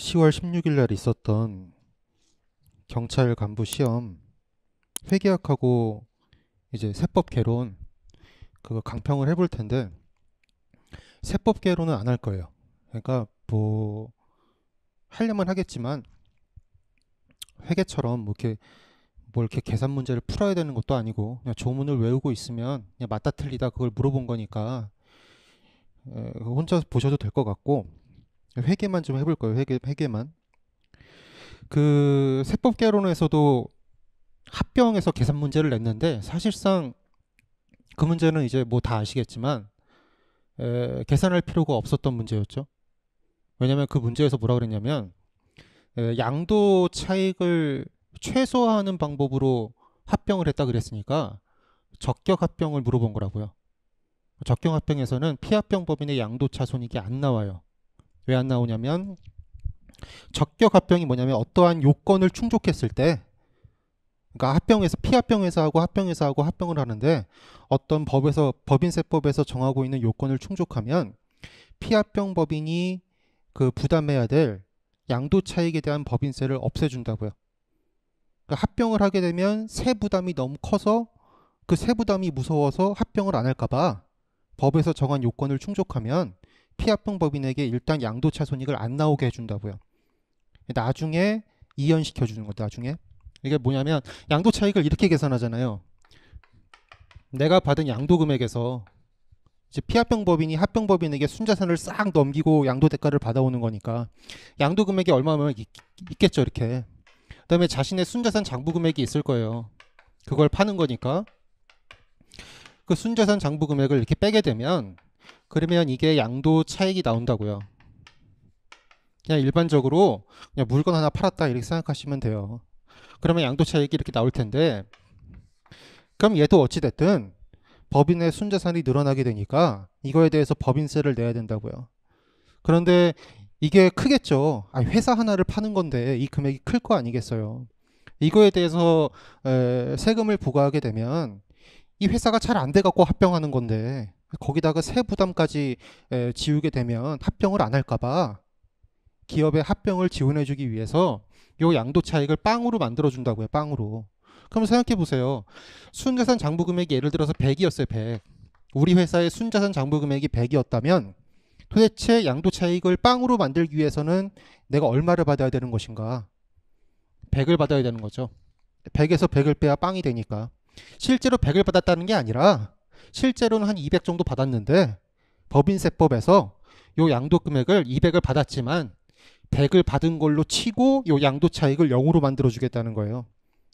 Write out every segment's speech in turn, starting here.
10월 16일 날 있었던 경찰 간부 시험 회계학하고 이제 세법 개론 그거 강평을 해볼 텐데, 세법 개론은 안 할 거예요. 그러니까 뭐 하려면 하겠지만 회계처럼 뭐 이렇게 계산 문제를 풀어야 되는 것도 아니고, 그냥 조문을 외우고 있으면 그냥 맞다 틀리다 그걸 물어본 거니까 그거 혼자 보셔도 될 것 같고, 회계만 좀 해볼 거예요. 회계만. 그 세법 개론에서도 합병해서 계산 문제를 냈는데, 사실상 그 문제는 이제 뭐 다 아시겠지만 계산할 필요가 없었던 문제였죠. 왜냐하면 그 문제에서 뭐라 그랬냐면, 양도 차익을 최소화하는 방법으로 합병을 했다 그랬으니까 적격 합병을 물어본 거라고요. 적격 합병에서는 피합병 법인의 양도차 손익이 안 나와요. 왜 안 나오냐면, 적격 합병이 뭐냐면 어떠한 요건을 충족했을 때, 그러니까 합병회사, 피합병회사하고 합병회사하고 합병을 하는데 어떤 법에서, 법인세법에서 정하고 있는 요건을 충족하면 피합병 법인이 그 부담해야 될 양도 차익에 대한 법인세를 없애준다고요. 그러니까 합병을 하게 되면 세부담이 너무 커서, 그 세부담이 무서워서 합병을 안 할까봐 법에서 정한 요건을 충족하면 피합병 법인에게 일단 양도차 손익을 안 나오게 해준다고요. 나중에 이연시켜 주는 거다. 나중에 이게 뭐냐면, 양도 차익을 이렇게 계산하잖아요. 내가 받은 양도 금액에서 이제 피합병 법인이 합병 법인에게 순자산을 싹 넘기고 양도 대가를 받아오는 거니까 양도 금액이 얼마면 있겠죠, 이렇게. 그다음에 자신의 순자산 장부 금액이 있을 거예요. 그걸 파는 거니까 그 순자산 장부 금액을 이렇게 빼게 되면, 그러면 이게 양도 차익이 나온다고요. 그냥 일반적으로 그냥 물건 하나 팔았다 이렇게 생각하시면 돼요. 그러면 양도 차익이 이렇게 나올 텐데, 그럼 얘도 어찌됐든 법인의 순자산이 늘어나게 되니까 이거에 대해서 법인세를 내야 된다고요. 그런데 이게 크겠죠. 회사 하나를 파는 건데 이 금액이 클 거 아니겠어요. 이거에 대해서 세금을 부과하게 되면 이 회사가 잘 안 돼 갖고 합병하는 건데, 거기다가 세부담까지 지우게 되면 합병을 안 할까 봐 기업의 합병을 지원해 주기 위해서 요 양도 차익을 빵으로 만들어 준다고요. 빵으로. 그럼 생각해 보세요. 순자산 장부 금액이 예를 들어서 100이었어요. 100. 우리 회사의 순자산 장부 금액이 100이었다면 도대체 양도 차익을 빵으로 만들기 위해서는 내가 얼마를 받아야 되는 것인가? 100을 받아야 되는 거죠. 100에서 100을 빼야 빵이 되니까. 실제로 100을 받았다는 게 아니라 실제로는 한 200 정도 받았는데, 법인세법에서 요 양도 금액을 200을 받았지만 100을 받은 걸로 치고 요 양도 차익을 0으로 만들어 주겠다는 거예요.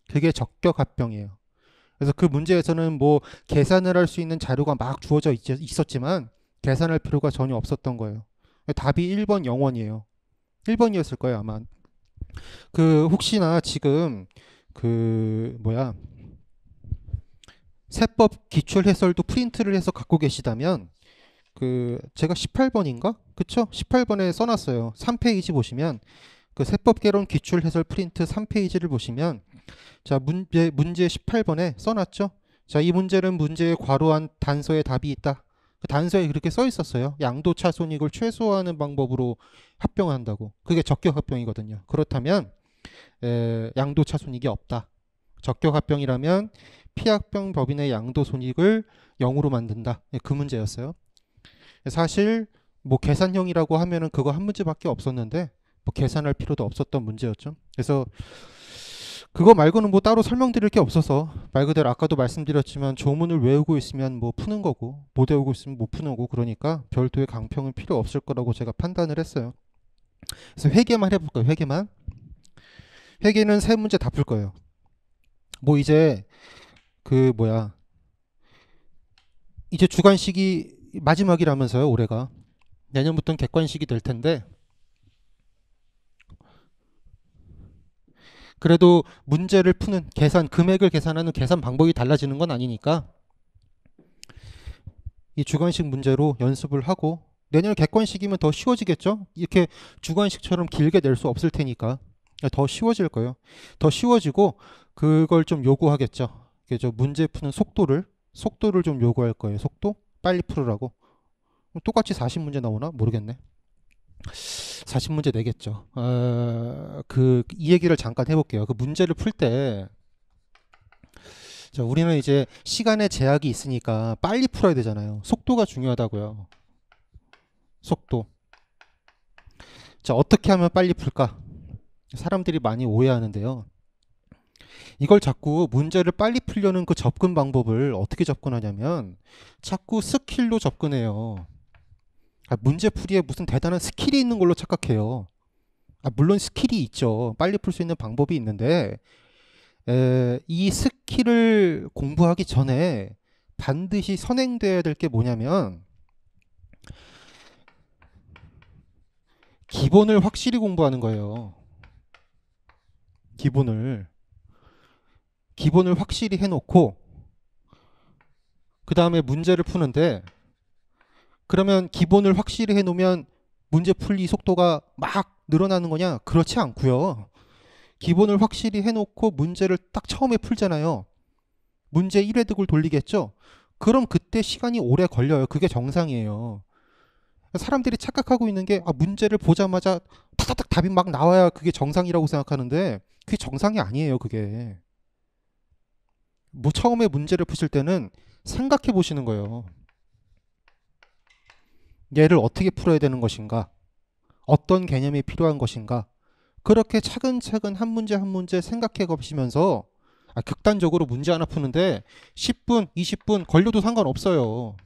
그게 적격 합병이에요. 그래서 그 문제에서는 뭐 계산을 할 수 있는 자료가 막 주어져 있었지만 계산할 필요가 전혀 없었던 거예요. 답이 1번 0원이에요. 1번이었을 거예요, 아마. 그 혹시나 지금 그 뭐야, 세법 기출 해설도 프린트를 해서 갖고 계시다면, 그 제가 18번인가? 그쵸? 18번에 써놨어요. 3페이지 보시면 그 세법 개론 기출 해설 프린트 3페이지를 보시면, 자, 문제 18번에 써놨죠? 자, 이 문제는 문제의 괄호한 단서에 답이 있다. 그 단서에 그렇게 써 있었어요. 양도차 손익을 최소화하는 방법으로 합병한다고. 그게 적격 합병이거든요. 그렇다면 양도차 손익이 없다. 적격 합병이라면 피합병 법인의 양도 손익을 0으로 만든다. 그 문제였어요. 사실 뭐 계산형이라고 하면은 그거 한 문제밖에 없었는데 뭐 계산할 필요도 없었던 문제였죠. 그래서 그거 말고는 뭐 따로 설명드릴 게 없어서, 말 그대로 아까도 말씀드렸지만 조문을 외우고 있으면 뭐 푸는 거고 못 외우고 있으면 못 푸는 거고, 그러니까 별도의 강평은 필요 없을 거라고 제가 판단을 했어요. 그래서 회계만 해볼까요? 회계만. 회계는 세 문제 다 풀 거예요. 뭐 이제 그 뭐야, 이제 주관식이 마지막이라면서요. 올해가 내년부터는 객관식이 될 텐데, 그래도 문제를 푸는 계산, 금액을 계산하는 계산 방법이 달라지는 건 아니니까 이 주관식 문제로 연습을 하고, 내년 객관식이면 더 쉬워지겠죠? 이렇게 주관식처럼 길게 낼 수 없을 테니까 더 쉬워질 거예요. 더 쉬워지고 그걸 좀 요구하겠죠. 저 문제 푸는 속도를 좀 요구할 거예요. 속도? 빨리 풀으라고. 똑같이 40문제 나오나? 모르겠네. 자신문제 내겠죠. 이 얘기를 잠깐 해볼게요. 그 문제를 풀 때, 자, 우리는 이제 시간의 제약이 있으니까 빨리 풀어야 되잖아요. 속도가 중요하다고요. 속도. 자, 어떻게 하면 빨리 풀까? 사람들이 많이 오해하는데요. 이걸 자꾸 문제를 빨리 풀려는 그 접근 방법을 어떻게 접근하냐면 자꾸 스킬로 접근해요. 문제풀이에 무슨 대단한 스킬이 있는 걸로 착각해요. 물론 스킬이 있죠. 빨리 풀 수 있는 방법이 있는데 이 스킬을 공부하기 전에 반드시 선행돼야 될 게 뭐냐면 기본을 확실히 공부하는 거예요. 기본을 확실히 해놓고 그 다음에 문제를 푸는데, 그러면 기본을 확실히 해놓으면 문제 풀이 속도가 막 늘어나는 거냐? 그렇지 않고요. 기본을 확실히 해놓고 문제를 딱 처음에 풀잖아요. 문제 1회독을 돌리겠죠? 그럼 그때 시간이 오래 걸려요. 그게 정상이에요. 사람들이 착각하고 있는 게 문제를 보자마자 타닥타닥 답이 막 나와야 그게 정상이라고 생각하는데 그게 정상이 아니에요. 그게 처음에 문제를 푸실 때는 생각해 보시는 거예요. 얘를 어떻게 풀어야 되는 것인가? 어떤 개념이 필요한 것인가? 그렇게 차근차근 한 문제 한 문제 생각해 보시면서 극단적으로 문제 하나 푸는데 10분, 20분 걸려도 상관없어요.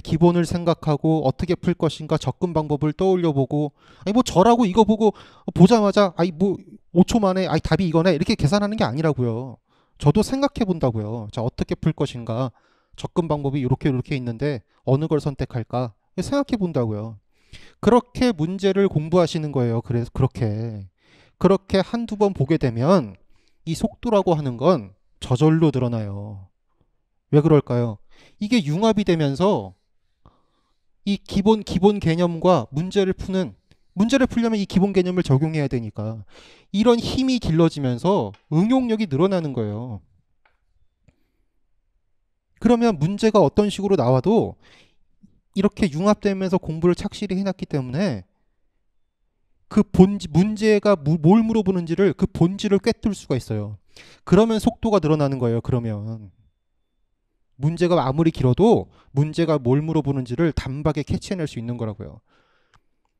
기본을 생각하고 어떻게 풀 것인가 접근 방법을 떠올려 보고 저라고 이거 보고 보자마자 5초 만에 답이 이거네 이렇게 계산하는 게 아니라고요. 저도 생각해 본다고요. 자, 어떻게 풀 것인가, 접근 방법이 이렇게 있는데 어느 걸 선택할까 생각해 본다고요. 그렇게 문제를 공부하시는 거예요. 그래서 그렇게 한두 번 보게 되면 이 속도라고 하는 건 저절로 늘어나요. 왜 그럴까요? 이게 융합이 되면서 이 기본 개념과 문제를 풀려면 이 기본 개념을 적용해야 되니까 이런 힘이 길러지면서 응용력이 늘어나는 거예요. 그러면 문제가 어떤 식으로 나와도 이렇게 융합되면서 공부를 착실히 해놨기 때문에 그 문제가 뭘 물어보는지를 그 본질을 꿰뚫을 수가 있어요. 그러면 속도가 늘어나는 거예요. 그러면 문제가 아무리 길어도 문제가 뭘 물어보는지를 단박에 캐치해낼 수 있는 거라고요.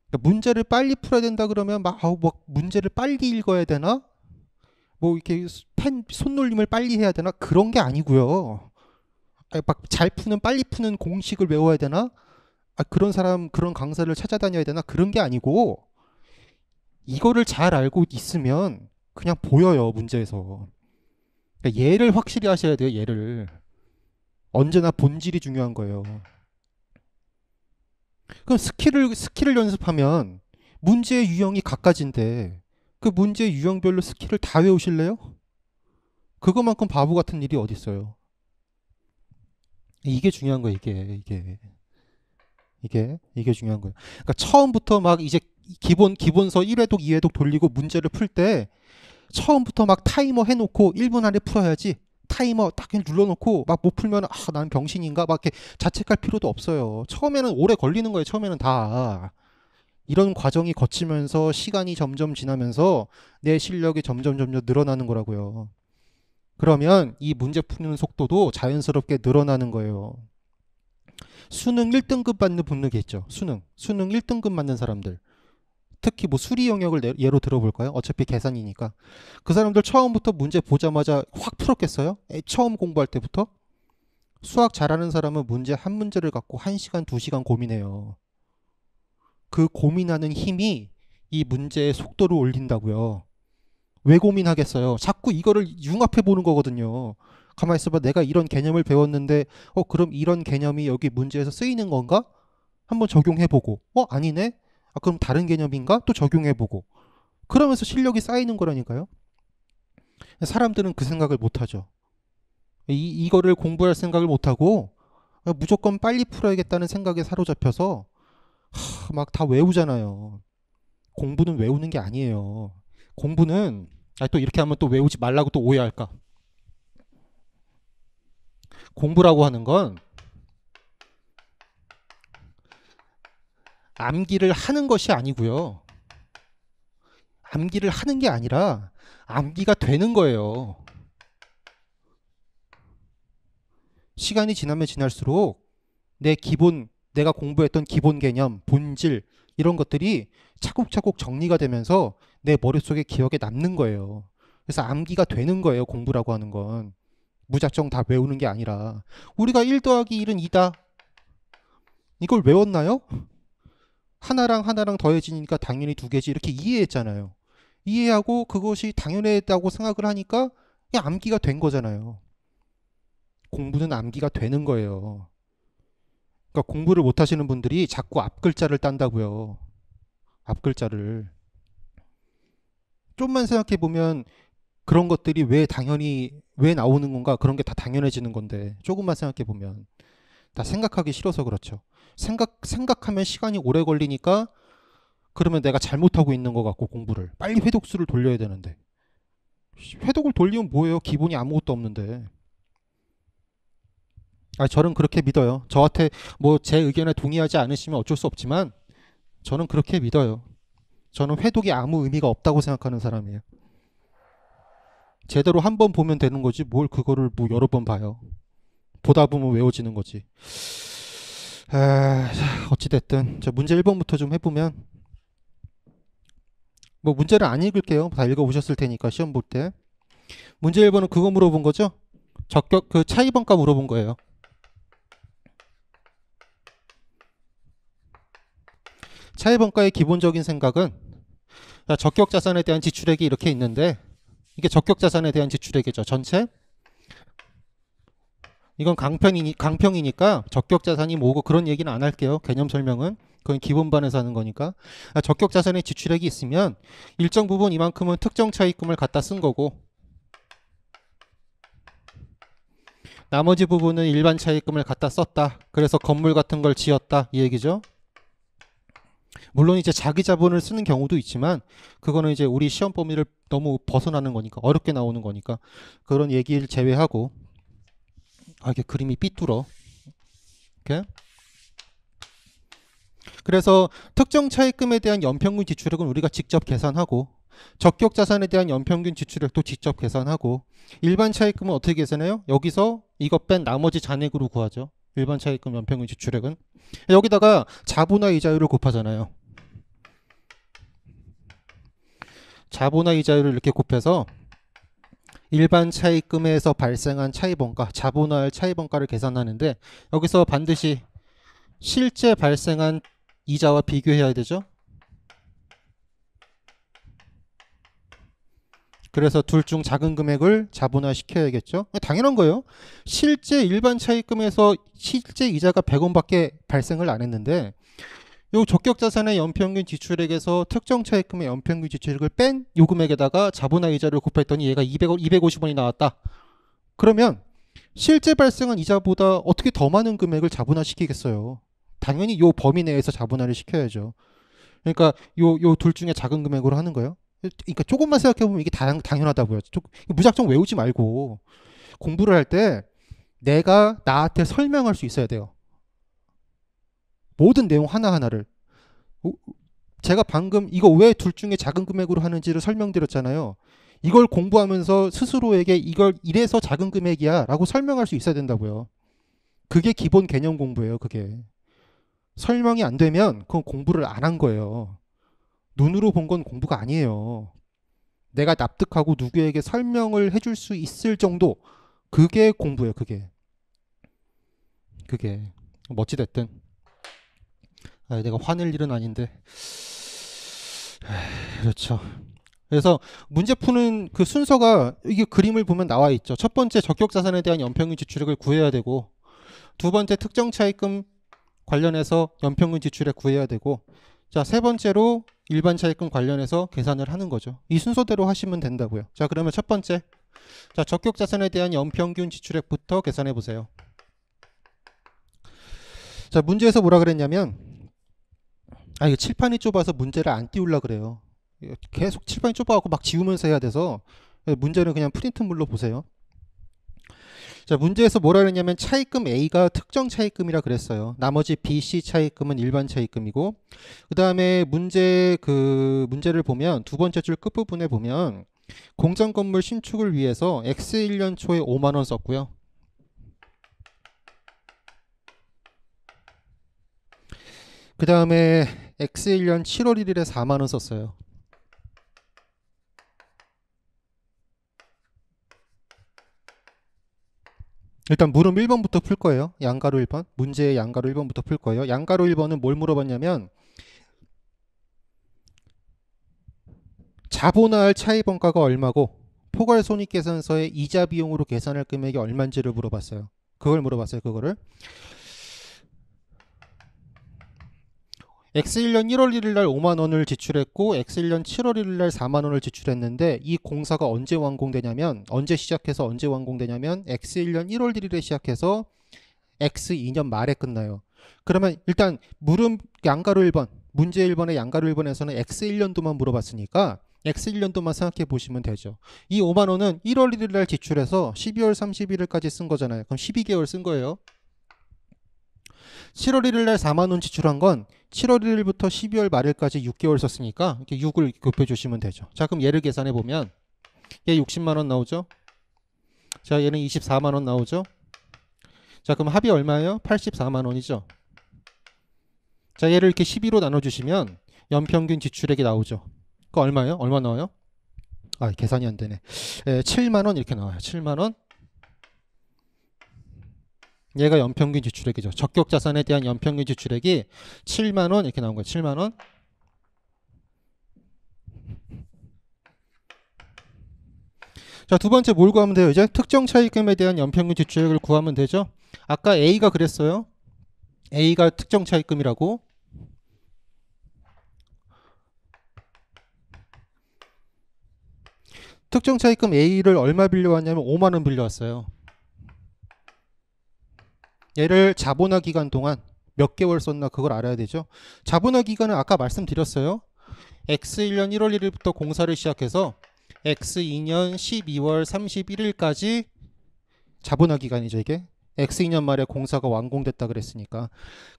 그러니까 문제를 빨리 풀어야 된다 그러면 문제를 빨리 읽어야 되나? 이렇게 손놀림을 빨리 해야 되나? 그런 게 아니고요. 잘 푸는 빨리 푸는 공식을 외워야 되나? 그런 강사를 찾아다녀야 되나? 그런 게 아니고 이거를 잘 알고 있으면 그냥 보여요. 문제에서. 그러니까 얘를 확실히 하셔야 돼요. 얘를. 언제나 본질이 중요한 거예요. 그럼 스킬을 연습하면 문제의 유형이 각가지인데 그 문제의 유형별로 스킬을 다 외우실래요? 그거만큼 바보 같은 일이 어디 있어요? 이게 중요한 거예요. 이게 중요한 거예요. 그러니까 처음부터 막 이제 기본서 1회독, 2회독 돌리고 문제를 풀 때 처음부터 막 타이머 해놓고 1분 안에 풀어야지. 타이머 딱 눌러놓고 막 못 풀면 나는 병신인가 막 이렇게 자책할 필요도 없어요. 처음에는 오래 걸리는 거예요. 처음에는 다 이런 과정이 거치면서 시간이 점점 지나면서 내 실력이 점점 늘어나는 거라고요. 그러면 이 문제 푸는 속도도 자연스럽게 늘어나는 거예요. 수능 1등급 받는 분들이 있죠. 수능 1등급 맞는 사람들. 특히 수리 영역을 예로 들어볼까요? 어차피 계산이니까. 그 사람들 처음부터 문제 보자마자 확 풀었겠어요? 처음 공부할 때부터? 수학 잘하는 사람은 문제 한 문제를 갖고 1시간, 2시간 고민해요. 그 고민하는 힘이 이 문제의 속도를 올린다고요. 왜 고민하겠어요? 자꾸 이거를 융합해 보는 거거든요. 가만히 있어봐. 내가 이런 개념을 배웠는데 그럼 이런 개념이 여기 문제에서 쓰이는 건가? 한번 적용해보고 아니네? 그럼 다른 개념인가? 또 적용해보고 그러면서 실력이 쌓이는 거라니까요. 사람들은 그 생각을 못하죠. 이거를 공부할 생각을 못하고 무조건 빨리 풀어야겠다는 생각에 사로잡혀서 막 다 외우잖아요. 공부는 외우는 게 아니에요. 공부는 또 이렇게 하면 또 외우지 말라고 또 오해할까. 공부라고 하는 건 암기를 하는 것이 아니고요. 암기를 하는 게 아니라 암기가 되는 거예요. 시간이 지나면 지날수록 내가 공부했던 기본 개념, 본질 이런 것들이 차곡차곡 정리가 되면서 내 머릿속에 기억에 남는 거예요. 그래서 암기가 되는 거예요. 공부라고 하는 건. 무작정 다 외우는 게 아니라. 우리가 1 더하기 1은 2다. 이걸 외웠나요? 하나랑 하나랑 더해지니까 당연히 2개지 이렇게 이해했잖아요. 이해하고 그것이 당연했다고 생각을 하니까 그냥 암기가 된 거잖아요. 공부는 암기가 되는 거예요. 그러니까 공부를 못 하시는 분들이 자꾸 앞글자를 딴다고요. 앞글자를. 좀만 생각해 보면 그런 것들이 왜 나오는 건가? 그런 게 다 당연해지는 건데 조금만 생각해 보면 다 생각하기 싫어서 그렇죠. 생각하면 시간이 오래 걸리니까 그러면 내가 잘못하고 있는 것 같고 공부를 빨리 회독수를 돌려야 되는데 회독을 돌리면 뭐예요? 기본이 아무것도 없는데. 저는 그렇게 믿어요. 저한테 뭐 제 의견에 동의하지 않으시면 어쩔 수 없지만 저는 그렇게 믿어요. 저는 회독이 아무 의미가 없다고 생각하는 사람이에요. 제대로 한 번 보면 되는 거지 뭘 그거를 뭐 여러 번 봐요. 보다 보면 외워지는 거지. 어찌됐든 저 문제 1번부터 좀 해보면 뭐 문제를 안 읽을게요. 다 읽어보셨을 테니까 시험 볼 때. 문제 1번은 그거 물어본 거죠? 적격 그 차이번가 물어본 거예요. 차이번가의 기본적인 생각은 적격자산에 대한 지출액이 이렇게 있는데 이게 적격자산에 대한 지출액이죠. 전체. 이건 강평이니까 적격자산이 뭐고 그런 얘기는 안 할게요. 개념 설명은. 그건 기본반에서 하는 거니까. 적격자산의 지출액이 있으면 일정 부분 이만큼은 특정 차입금을 갖다 쓴 거고 나머지 부분은 일반 차입금을 갖다 썼다. 그래서 건물 같은 걸 지었다. 이 얘기죠. 물론 이제 자기 자본을 쓰는 경우도 있지만 그거는 이제 우리 시험 범위를 너무 벗어나는 거니까 어렵게 나오는 거니까 그런 얘기를 제외하고 이게 그림이 삐뚤어. 이렇게. 그래서 특정 차입금에 대한 연평균 지출액은 우리가 직접 계산하고 적격자산에 대한 연평균 지출액도 직접 계산하고 일반 차입금은 어떻게 계산해요? 여기서 이거 뺀 나머지 잔액으로 구하죠. 일반 차입금 연평균 지출액은 여기다가 자본화 이자율을 곱하잖아요. 자본화 이자율을 이렇게 곱해서 일반 차입금에서 발생한 차입원가, 자본화할 차입원가를 계산하는데 여기서 반드시 실제 발생한 이자와 비교해야 되죠. 그래서 둘 중 작은 금액을 자본화 시켜야겠죠. 당연한 거예요. 실제 일반 차입금에서 실제 이자가 100원밖에 발생을 안 했는데 요 적격자산의 연평균 지출액에서 특정 차입금의 연평균 지출액을 뺀 요 금액에다가 자본화 이자를 곱했더니 얘가 250원이 나왔다. 그러면 실제 발생한 이자보다 어떻게 더 많은 금액을 자본화 시키겠어요. 당연히 요 범위 내에서 자본화를 시켜야죠. 그러니까 요 둘 중에 작은 금액으로 하는 거예요. 그러니까 조금만 생각해보면 이게 당연하다고요. 무작정 외우지 말고 공부를 할 때 내가 나한테 설명할 수 있어야 돼요. 모든 내용 하나하나를. 제가 방금 이거 왜 둘 중에 작은 금액으로 하는지를 설명드렸잖아요. 이걸 공부하면서 스스로에게 이걸 이래서 작은 금액이야 라고 설명할 수 있어야 된다고요. 그게 기본 개념 공부예요. 그게. 설명이 안 되면 그건 공부를 안 한 거예요. 눈으로 본 건 공부가 아니에요. 내가 납득하고 누구에게 설명을 해줄 수 있을 정도. 그게 공부예요. 그게. 어찌됐든 내가 화낼 일은 아닌데 그렇죠. 그래서 문제 푸는 그 순서가 이게 그림을 보면 나와 있죠. 첫 번째 적격자산에 대한 연평균 지출액을 구해야 되고 두 번째 특정 차입금 관련해서 연평균 지출액 구해야 되고 자, 세 번째로 일반 차입금 관련해서 계산을 하는 거죠. 이 순서대로 하시면 된다고요. 자, 그러면 첫 번째 자, 적격자산에 대한 연평균 지출액부터 계산해 보세요. 자, 문제에서 뭐라 그랬냐면 이거 칠판이 좁아서 문제를 안 띄우려고 그래요. 계속 칠판이 좁아갖고 막 지우면서 해야 돼서 문제는 그냥 프린트물로 보세요. 자, 문제에서 뭐라 그랬냐면 차입금 A가 특정 차입금이라 그랬어요. 나머지 B, C 차입금은 일반 차입금이고, 그 다음에 문제를 보면 두 번째 줄 끝부분에 보면 공장 건물 신축을 위해서 X1년 초에 5만 원 썼고요. 그 다음에 X1년 7월 1일에 4만 원 썼어요. 일단 물음 1번부터 풀 거예요. 양가로 1번. 문제의 양가로 1번부터 풀 거예요. 양가로 1번은 뭘 물어봤냐면 자본화할 차입원가가 얼마고 포괄손익계산서의 이자 비용으로 계산할 금액이 얼마인지를 물어봤어요. 그걸 물어봤어요. 그거를. X1년 1월 1일 날 5만 원을 지출했고 X1년 7월 1일 날 4만 원을 지출했는데 이 공사가 언제 완공되냐면 언제 시작해서 언제 완공되냐면 X1년 1월 1일에 시작해서 X2년 말에 끝나요. 그러면 일단 물음 양가로 1번 문제 1번의 양가로 1번에서는 X1년도만 물어봤으니까 X1년도만 생각해 보시면 되죠. 이 5만 원은 1월 1일 날 지출해서 12월 31일까지 쓴 거잖아요. 그럼 12개월 쓴 거예요. 7월 1일 날 4만 원 지출한 건 7월 1일부터 12월 말일까지 6개월 썼으니까 이렇게 6을 곱해 주시면 되죠. 자, 그럼 얘를 계산해 보면 얘 60만 원 나오죠. 자, 얘는 24만 원 나오죠. 자, 그럼 합이 얼마예요? 84만 원이죠. 자, 얘를 이렇게 12로 나눠 주시면 연평균 지출액이 나오죠. 그거 얼마예요? 얼마 나와요? 아, 계산이 안 되네. 7만 원 이렇게 나와요. 7만 원. 얘가 연평균 지출액이죠. 적격 자산에 대한 연평균 지출액이 7만 원 이렇게 나온 거예요. 7만 원. 자, 두 번째 뭘 구하면 돼요? 이제 특정 차입금에 대한 연평균 지출액을 구하면 되죠. 아까 A가 그랬어요. A가 특정 차입금이라고. 특정 차입금 A를 얼마 빌려왔냐면 5만 원 빌려왔어요. 얘를 자본화 기간 동안 몇 개월 썼나 그걸 알아야 되죠. 자본화 기간은 아까 말씀드렸어요. X1년 1월 1일부터 공사를 시작해서 X2년 12월 31일까지 자본화 기간이죠. 이게 X2년 말에 공사가 완공됐다 그랬으니까.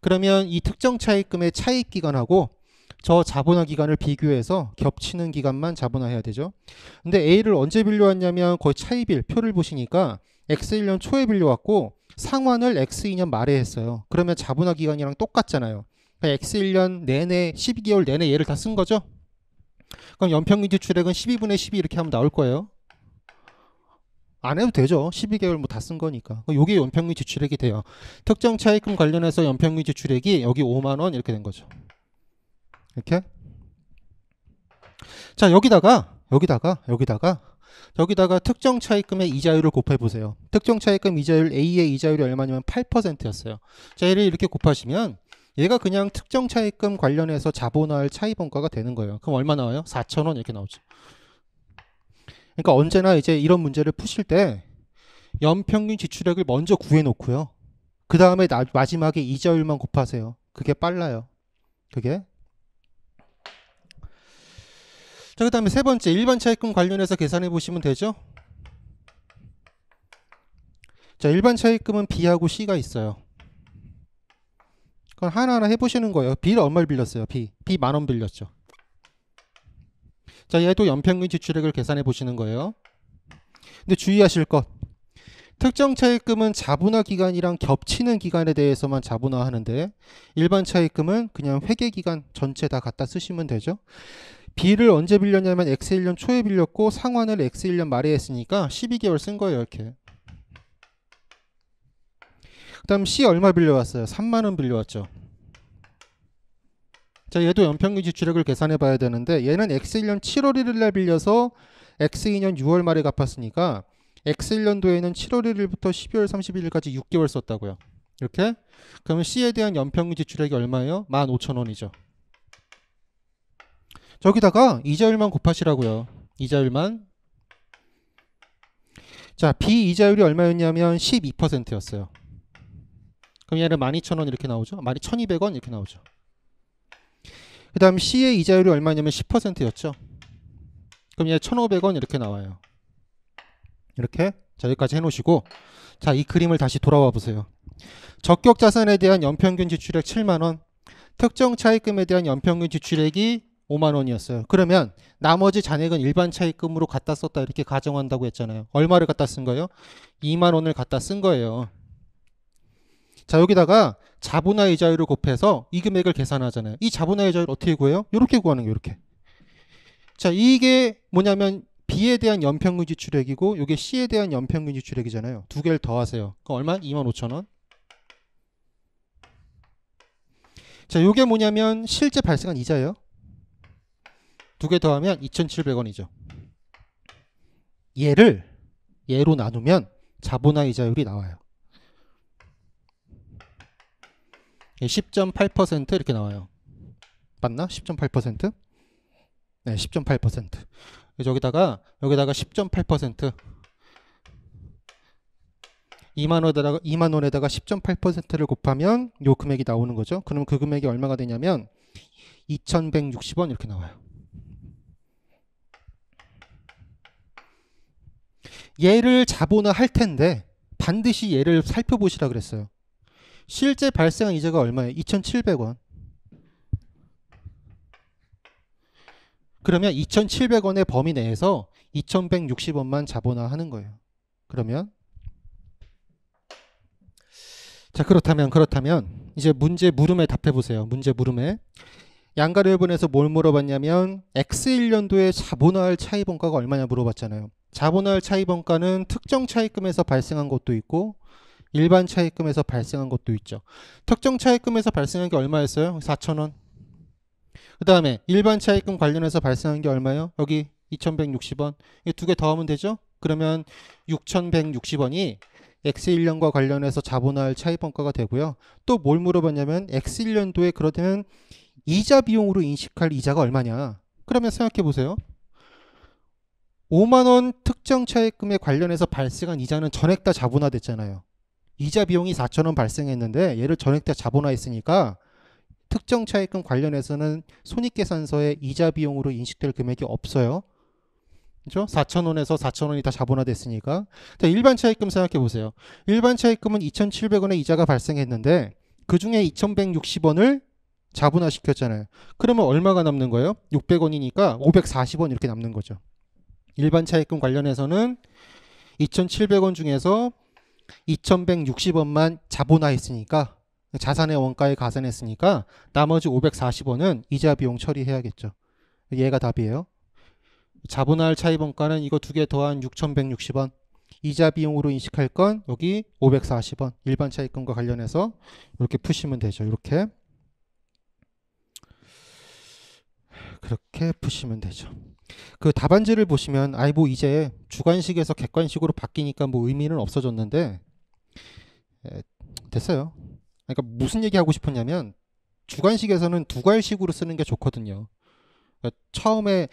그러면 이 특정 차입금의 차입 기간하고 저 자본화 기간을 비교해서 겹치는 기간만 자본화해야 되죠. 근데 A를 언제 빌려왔냐면 거의 차입일 표를 보시니까 X1년 초에 빌려왔고 상환을 X2년 말에 했어요. 그러면 자본화 기간이랑 똑같잖아요. 그러니까 X1년 내내 12개월 내내 얘를 다 쓴 거죠. 그럼 연평균 지출액은 12분의 12 이렇게 하면 나올 거예요. 안 해도 되죠. 12개월 뭐 다 쓴 거니까. 요게 연평균 지출액이 돼요. 특정 차입금 관련해서 연평균 지출액이 여기 5만 원 이렇게 된 거죠. 이렇게. 자, 여기다가 특정 차입금의 이자율을 곱해 보세요. 특정 차입금 이자율 A의 이자율이 얼마냐면 8%였어요. 자, 얘를 이렇게 곱하시면 얘가 그냥 특정 차입금 관련해서 자본화할 차입원가가 되는 거예요. 그럼 얼마 나와요? 4,000원 이렇게 나오죠. 그러니까 언제나 이제 이런 문제를 푸실 때 연평균 지출액을 먼저 구해 놓고요. 그 다음에 마지막에 이자율만 곱하세요. 그게 빨라요. 그게. 자, 그 다음에 세 번째 일반 차입금 관련해서 계산해 보시면 되죠. 자, 일반 차입금은 B하고 C가 있어요. 그럼 하나하나 해보시는 거예요. B를 얼마를 빌렸어요? B 10,000원 빌렸죠. 자, 얘도 연평균 지출액을 계산해 보시는 거예요. 근데 주의하실 것, 특정 차입금은 자본화 기간이랑 겹치는 기간에 대해서만 자본화 하는데 일반 차입금은 그냥 회계 기간 전체 다 갖다 쓰시면 되죠. B를 언제 빌렸냐면 X1년 초에 빌렸고 상환을 X1년 말에 했으니까 12개월 쓴 거예요. 이렇게. 그 다음 C 얼마 빌려왔어요? 3만 원 빌려왔죠. 자, 얘도 연평균 지출액을 계산해 봐야 되는데 얘는 X1년 7월 1일 날 빌려서 X2년 6월 말에 갚았으니까 X1년도에는 7월 1일부터 12월 31일까지 6개월 썼다고요. 이렇게. 그러면 C에 대한 연평균 지출액이 얼마예요? 15,000원이죠. 저기다가 이자율만 곱하시라고요. 이자율만. 자, B 이자율이 얼마였냐면 12%였어요. 그럼 얘는 12,000원 이렇게 나오죠. 12,200원 이렇게 나오죠. 그 다음 C의 이자율이 얼마냐면 10%였죠. 그럼 얘 1,500원 이렇게 나와요. 이렇게. 자, 여기까지 해놓으시고 자, 이 그림을 다시 돌아와 보세요. 적격 자산에 대한 연평균 지출액 7만 원, 특정 차입금에 대한 연평균 지출액이 5만 원이었어요. 그러면 나머지 잔액은 일반 차입금으로 갖다 썼다 이렇게 가정한다고 했잖아요. 얼마를 갖다 쓴 거예요? 2만 원을 갖다 쓴 거예요. 자, 여기다가 자본화 이자율을 곱해서 이 금액을 계산하잖아요. 이 자본화 이자율 어떻게 구해요? 이렇게 구하는 거예요. 이렇게. 자, 이게 뭐냐면 B에 대한 연평균 지출액이고 이게 C에 대한 연평균 지출액이잖아요. 두 개를 더하세요. 그럼 얼마? 25,000원. 자, 이게 뭐냐면 실제 발생한 이자예요. 두 개 더하면 2,700원이죠. 얘로 나누면 자본화 이자율이 나와요. 10.8% 이렇게 나와요. 맞나? 10.8%? 네, 10.8%. 여기다가 10.8% 2만 원에다가 10.8%를 곱하면 요 금액이 나오는 거죠. 그럼 그 금액이 얼마가 되냐면 2,160원 이렇게 나와요. 얘를 자본화 할 텐데 반드시 얘를 살펴보시라 그랬어요. 실제 발생한 이자가 얼마예요? 2,700원. 그러면 2,700원의 범위 내에서 2,160원만 자본화하는 거예요. 그러면 자, 그렇다면 이제 문제 물음에 답해 보세요. 문제 물음에 양가류분에서 뭘 물어봤냐면 X1년도에 자본화할 차입원가가 얼마냐 물어봤잖아요. 자본화할 차입원가는 특정 차입금에서 발생한 것도 있고 일반 차입금에서 발생한 것도 있죠. 특정 차입금에서 발생한 게 얼마였어요? 4,000원. 그 다음에 일반 차입금 관련해서 발생한 게 얼마예요? 여기 2,160원. 이 두 개 더하면 되죠? 그러면 6,160원이 X1년과 관련해서 자본화할 차입원가가 되고요. 또 뭘 물어봤냐면 X1년도에 그러면 이자 비용으로 인식할 이자가 얼마냐? 그러면 생각해 보세요. 5만 원 특정 차입금에 관련해서 발생한 이자는 전액 다 자본화됐잖아요. 이자 비용이 4,000원 발생했는데 얘를 전액 다 자본화했으니까 특정 차입금 관련해서는 손익계산서에 이자 비용으로 인식될 금액이 없어요. 그렇죠? 4,000원에서 4,000원이 다 자본화됐으니까. 자, 일반 차입금 생각해 보세요. 일반 차입금은 2,700원의 이자가 발생했는데 그 중에 2,160원을 자본화 시켰잖아요. 그러면 얼마가 남는 거예요? 600원이니까 540원 이렇게 남는 거죠. 일반 차입금 관련해서는 2,700원 중에서 2,160원만 자본화했으니까 자산의 원가에 가산했으니까 나머지 540원은 이자 비용 처리해야겠죠. 얘가 답이에요. 자본화할 차입원가는 이거 두 개 더한 6,160원. 이자 비용으로 인식할 건 여기 540원. 일반 차입금과 관련해서 이렇게 푸시면 되죠. 이렇게. 그렇게 푸시면 되죠. 그 답안지를 보시면 뭐 이제 주관식에서 객관식으로 바뀌니까 뭐 의미는 없어졌는데 됐어요. 그러니까 무슨 얘기하고 싶었냐면 주관식에서는 두괄식으로 쓰는 게 좋거든요. 그러니까 처음에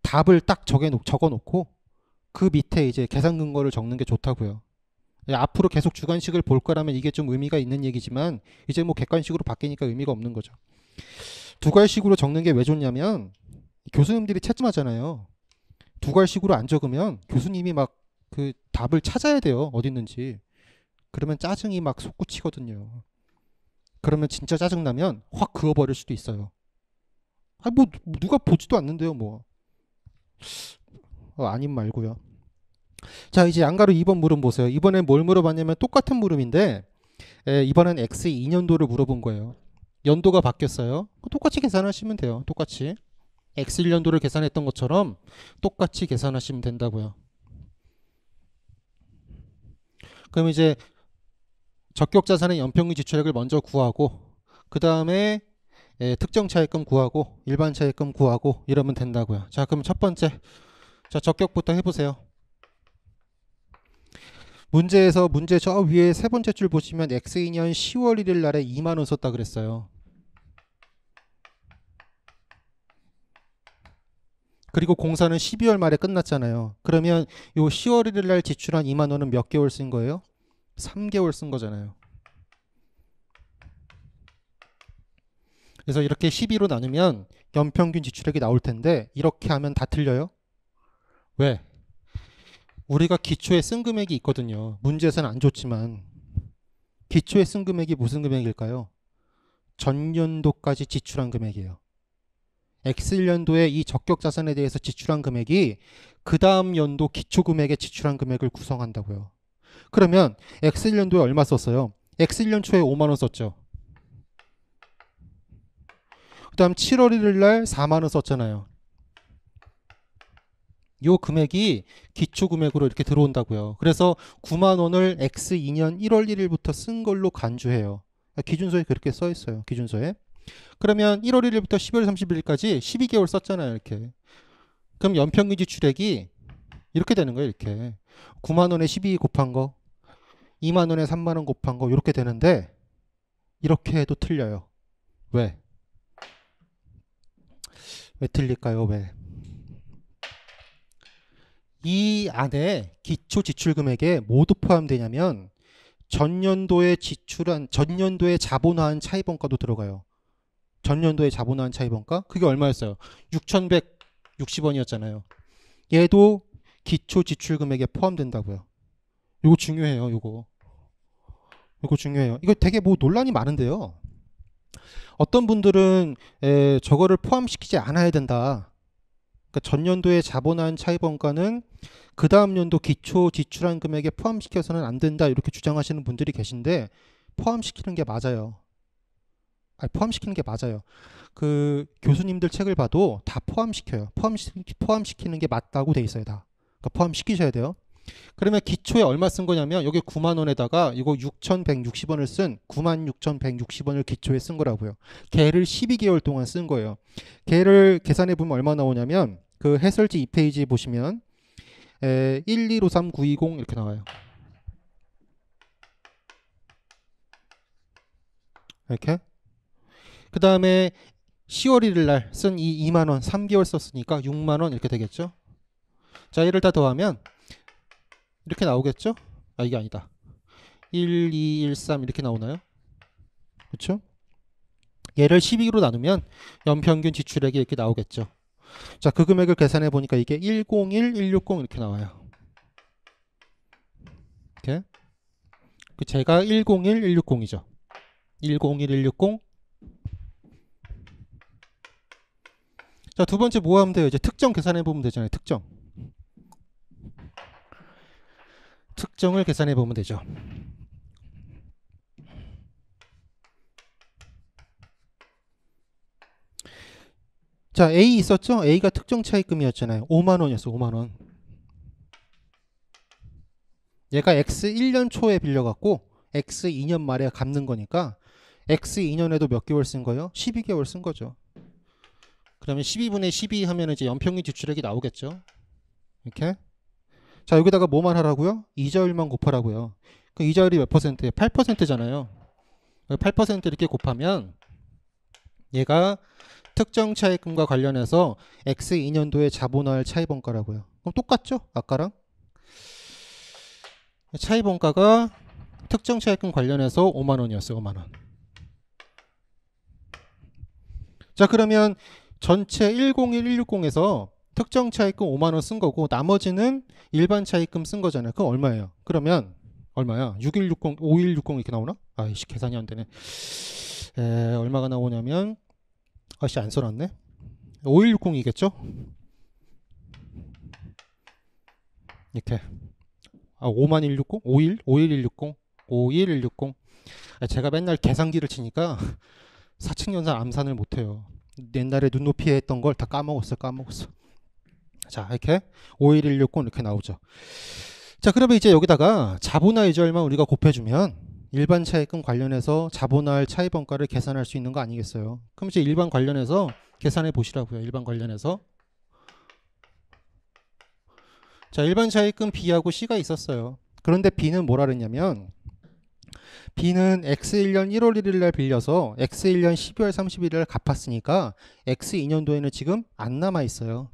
답을 딱 적어놓고 그 밑에 이제 계산 근거를 적는 게 좋다고요. 앞으로 계속 주관식을 볼 거라면 이게 좀 의미가 있는 얘기지만 이제 뭐 객관식으로 바뀌니까 의미가 없는 거죠. 두괄식으로 적는 게 왜 좋냐면 교수님들이 채점하잖아요. 두괄식으로 안 적으면 교수님이 막 그 답을 찾아야 돼요. 어디 있는지. 그러면 짜증이 막 솟구치거든요. 그러면 진짜 짜증나면 확 그어버릴 수도 있어요. 뭐 누가 보지도 않는데요 뭐. 아님 말고요. 자, 이제 양가로 2번 물음 보세요. 이번엔 뭘 물어봤냐면 똑같은 물음인데 이번엔 X2년도를 물어본 거예요. 연도가 바뀌었어요. 똑같이 계산하시면 돼요. 똑같이. X1년도를 계산했던 것처럼 똑같이 계산하시면 된다고요. 그럼 이제 적격자산의 연평균 지출액을 먼저 구하고 그 다음에 특정 차입금 구하고 일반 차입금 구하고 이러면 된다고요. 자, 그럼 첫 번째 자, 적격부터 해보세요. 문제에서 문제 저 위에 세 번째 줄 보시면 X2년 10월 1일 날에 2만 원 썼다 그랬어요. 그리고 공사는 12월 말에 끝났잖아요. 그러면 요 10월 1일 날 지출한 2만 원은 몇 개월 쓴 거예요? 3개월 쓴 거잖아요. 그래서 이렇게 12로 나누면 연평균 지출액이 나올 텐데 이렇게 하면 다 틀려요. 왜? 우리가 기초에 쓴 금액이 있거든요. 문제에서는 안 줬지만 기초에 쓴 금액이 무슨 금액일까요? 전년도까지 지출한 금액이에요. X1년도에 이 적격 자산에 대해서 지출한 금액이 그 다음 연도 기초 금액에 지출한 금액을 구성한다고요. 그러면 X1년도에 얼마 썼어요? X1년 초에 5만 원 썼죠. 그 다음 7월 1일 날 4만 원 썼잖아요. 요 금액이 기초 금액으로 이렇게 들어온다고요. 그래서 9만 원을 X2년 1월 1일부터 쓴 걸로 간주해요. 기준서에 그렇게 써 있어요. 기준서에. 그러면 1월 1일부터 12월 31일까지 12개월 썼잖아요. 이렇게. 그럼 연평균 지출액이 이렇게 되는 거예요. 이렇게. 9만 원에 12 곱한 거, 2만 원에 3만 원 곱한 거 이렇게 되는데 이렇게 해도 틀려요. 왜? 왜 틀릴까요? 왜? 이 안에 기초 지출 금액에 뭐도 포함되냐면 전년도에 자본화한 차입원가도 들어가요. 전년도에 자본화한 차입원가? 그게 얼마였어요? 6,160원이었잖아요. 얘도 기초 지출 금액에 포함된다고요. 이거 중요해요. 이거 중요해요. 이거 되게 뭐 논란이 많은데요. 어떤 분들은 저거를 포함시키지 않아야 된다. 그러니까 전년도에 자본화한 차입원가는 그 다음 연도 기초 지출한 금액에 포함시켜서는 안 된다 이렇게 주장하시는 분들이 계신데 포함시키는 게 맞아요. 포함시키는 게 맞아요. 그 교수님들 책을 봐도 다 포함시켜요. 포함시키는 게 맞다고 돼 있어요. 다. 그러니까 포함시키셔야 돼요. 그러면 기초에 얼마 쓴 거냐면 여기 9만 원에다가 이거 6,160원을 쓴 96,160원을 기초에 쓴 거라고요. 걔를 12개월 동안 쓴 거예요. 걔를 계산해 보면 얼마 나오냐면 그 해설지 2페이지 보시면 1153920 이렇게 나와요. 이렇게. 그 다음에 10월 1일 날 쓴 이 2만 원 3개월 썼으니까 6만 원 이렇게 되겠죠. 자, 얘를 다 더하면 이렇게 나오겠죠? 아, 이게 아니다. 1, 2, 1, 3 이렇게 나오나요? 그렇죠? 얘를 12로 나누면 연평균 지출액이 이렇게 나오겠죠. 자, 그 금액을 계산해 보니까 이게 101, 160 이렇게 나와요. 이렇게. 그 제가 101, 160이죠. 101, 160. 자, 두 번째 뭐 하면 돼요? 이제 특정 계산해 보면 되잖아요. 특정을 계산해 보면 되죠. 자, A 있었죠? A가 특정 차입금이었잖아요. 5만 원이었어. 5만 원. 얘가 X 1년 초에 빌려갖고 X 2년 말에 갚는 거니까 X 2년에도 몇 개월 쓴 거예요? 12개월 쓴 거죠. 그러면 12분의 12 하면 이제 연평균 지출액이 나오겠죠. 이렇게. 자, 여기다가 뭐만 하라고요? 이자율만 곱하라고요. 그 이자율이 몇 퍼센트예요? 8%잖아요. 8% 이렇게 곱하면 얘가 특정 차입금과 관련해서 X 2년도에 자본화할 차입원가라고요. 그럼 똑같죠? 아까랑. 차입원가가 특정 차입금 관련해서 5만 원이었어요. 5만 원. 자, 그러면 전체 101, 160에서 특정 차입금 5만 원 쓴 거고 나머지는 일반 차입금 쓴 거잖아요. 그럼 얼마예요? 그러면 얼마야? 6160, 5160 이렇게 나오나? 아이씨, 계산이 안 되네. 얼마가 나오냐면 아씨, 안 써놨네. 5160이겠죠? 이렇게. 50160? 51160? 51160? 제가 맨날 계산기를 치니까 사칙연산 암산을 못해요. 옛날에 눈높이에 했던 걸 다 까먹었어. 자, 이렇게 51160 이렇게 나오죠. 자, 그러면 이제 여기다가 자본화 이자율만 우리가 곱해주면 일반 차입금 관련해서 자본화할 차입원가를 계산할 수 있는 거 아니겠어요? 그럼 이제 일반 관련해서 계산해 보시라고요. 일반 관련해서. 자, 일반 차입금 B하고 C가 있었어요. 그런데 B는 뭐라 그랬냐면 B는 X1년 1월 1일 날 빌려서 X1년 12월 31일 날 갚았으니까 X2년도에는 지금 안 남아 있어요.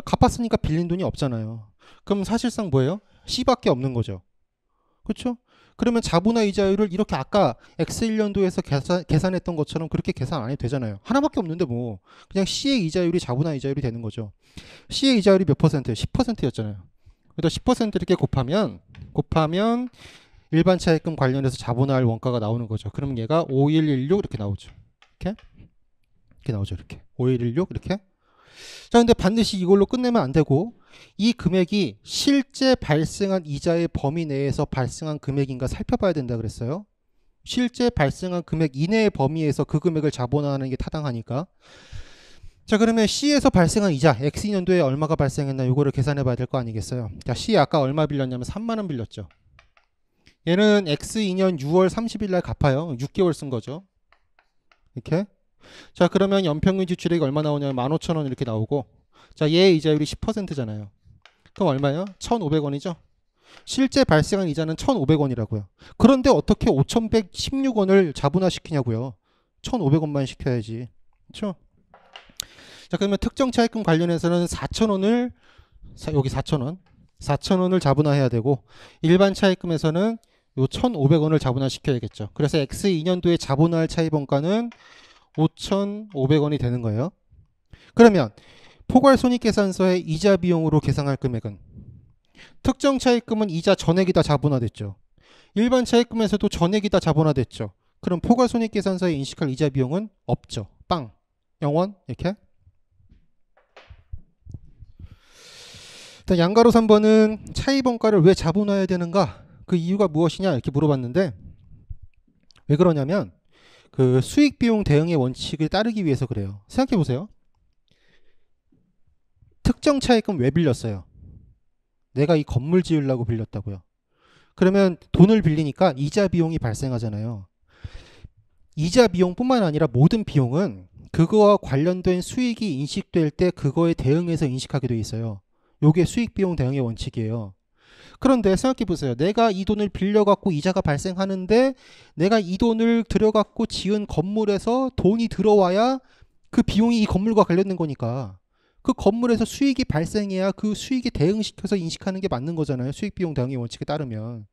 갚았으니까 빌린 돈이 없잖아요. 그럼 사실상 뭐예요? C밖에 없는 거죠. 그렇죠? 그러면 자본화 이자율을 이렇게 아까 X1년도에서 계산했던 것처럼 그렇게 계산 안 해도 되잖아요. 하나밖에 없는데 뭐 그냥 C의 이자율이 자본화 이자율이 되는 거죠. C의 이자율이 몇 퍼센트예요? 10%였잖아요. 여기다 10% 이렇게 곱하면 일반 차입금 관련해서 자본화할 원가가 나오는 거죠. 그럼 얘가 5116 이렇게 나오죠. 이렇게 나오죠. 이렇게 5116 이렇게. 자, 근데 반드시 이걸로 끝내면 안 되고 이 금액이 실제 발생한 이자의 범위 내에서 발생한 금액인가 살펴봐야 된다 그랬어요. 실제 발생한 금액 이내의 범위에서 그 금액을 자본화하는 게 타당하니까. 자, 그러면 C에서 발생한 이자 X년도에 얼마가 발생했나 이거를 계산해 봐야 될 거 아니겠어요. 자, C 아까 얼마 빌렸냐면 3만원 빌렸죠. 얘는 X2년 6월 30일 날 갚아요. 6개월 쓴 거죠. 이렇게. 자, 그러면 연평균 지출액이 얼마 나오냐면 15,000원 이렇게 나오고, 자, 얘 이자율이 10%잖아요. 그럼 얼마예요? 1,500원이죠. 실제 발생한 이자는 1,500원이라고요. 그런데 어떻게 5,116원을 자본화시키냐고요. 1,500원만 시켜야지. 그렇죠? 자, 그러면 특정 차입금 관련해서는 4,000원을 여기 4,000원을 자본화해야 되고, 일반 차입금에서는 요 1,500원을 자본화시켜야겠죠. 그래서 X2년도에 자본화할 차입원가는 5,500원이 되는 거예요. 그러면 포괄손익계산서의 이자 비용으로 계산할 금액은, 특정 차입금은 이자 전액이 다 자본화됐죠. 일반 차입금에서도 전액이 다 자본화됐죠. 그럼 포괄손익계산서에 인식할 이자 비용은 없죠. 빵. 0원 이렇게. 일단 양가로 3번은 차입원가를 왜 자본화해야 되는가? 그 이유가 무엇이냐? 이렇게 물어봤는데, 왜 그러냐면 그 수익비용 대응의 원칙을 따르기 위해서 그래요. 생각해 보세요. 특정 차입금 왜 빌렸어요? 내가 이 건물 지으려고 빌렸다고요. 그러면 돈을 빌리니까 이자 비용이 발생하잖아요. 이자 비용뿐만 아니라 모든 비용은 그거와 관련된 수익이 인식될 때 그거에 대응해서 인식하게 돼 있어요. 요게 수익비용 대응의 원칙이에요. 그런데 생각해 보세요. 내가 이 돈을 빌려갖고 이자가 발생하는데 내가 이 돈을 들여갖고 지은 건물에서 돈이 들어와야 그 비용이 이 건물과 관련된 거니까 그 건물에서 수익이 발생해야 그 수익에 대응시켜서 인식하는 게 맞는 거잖아요. 수익비용 대응의 원칙에 따르면.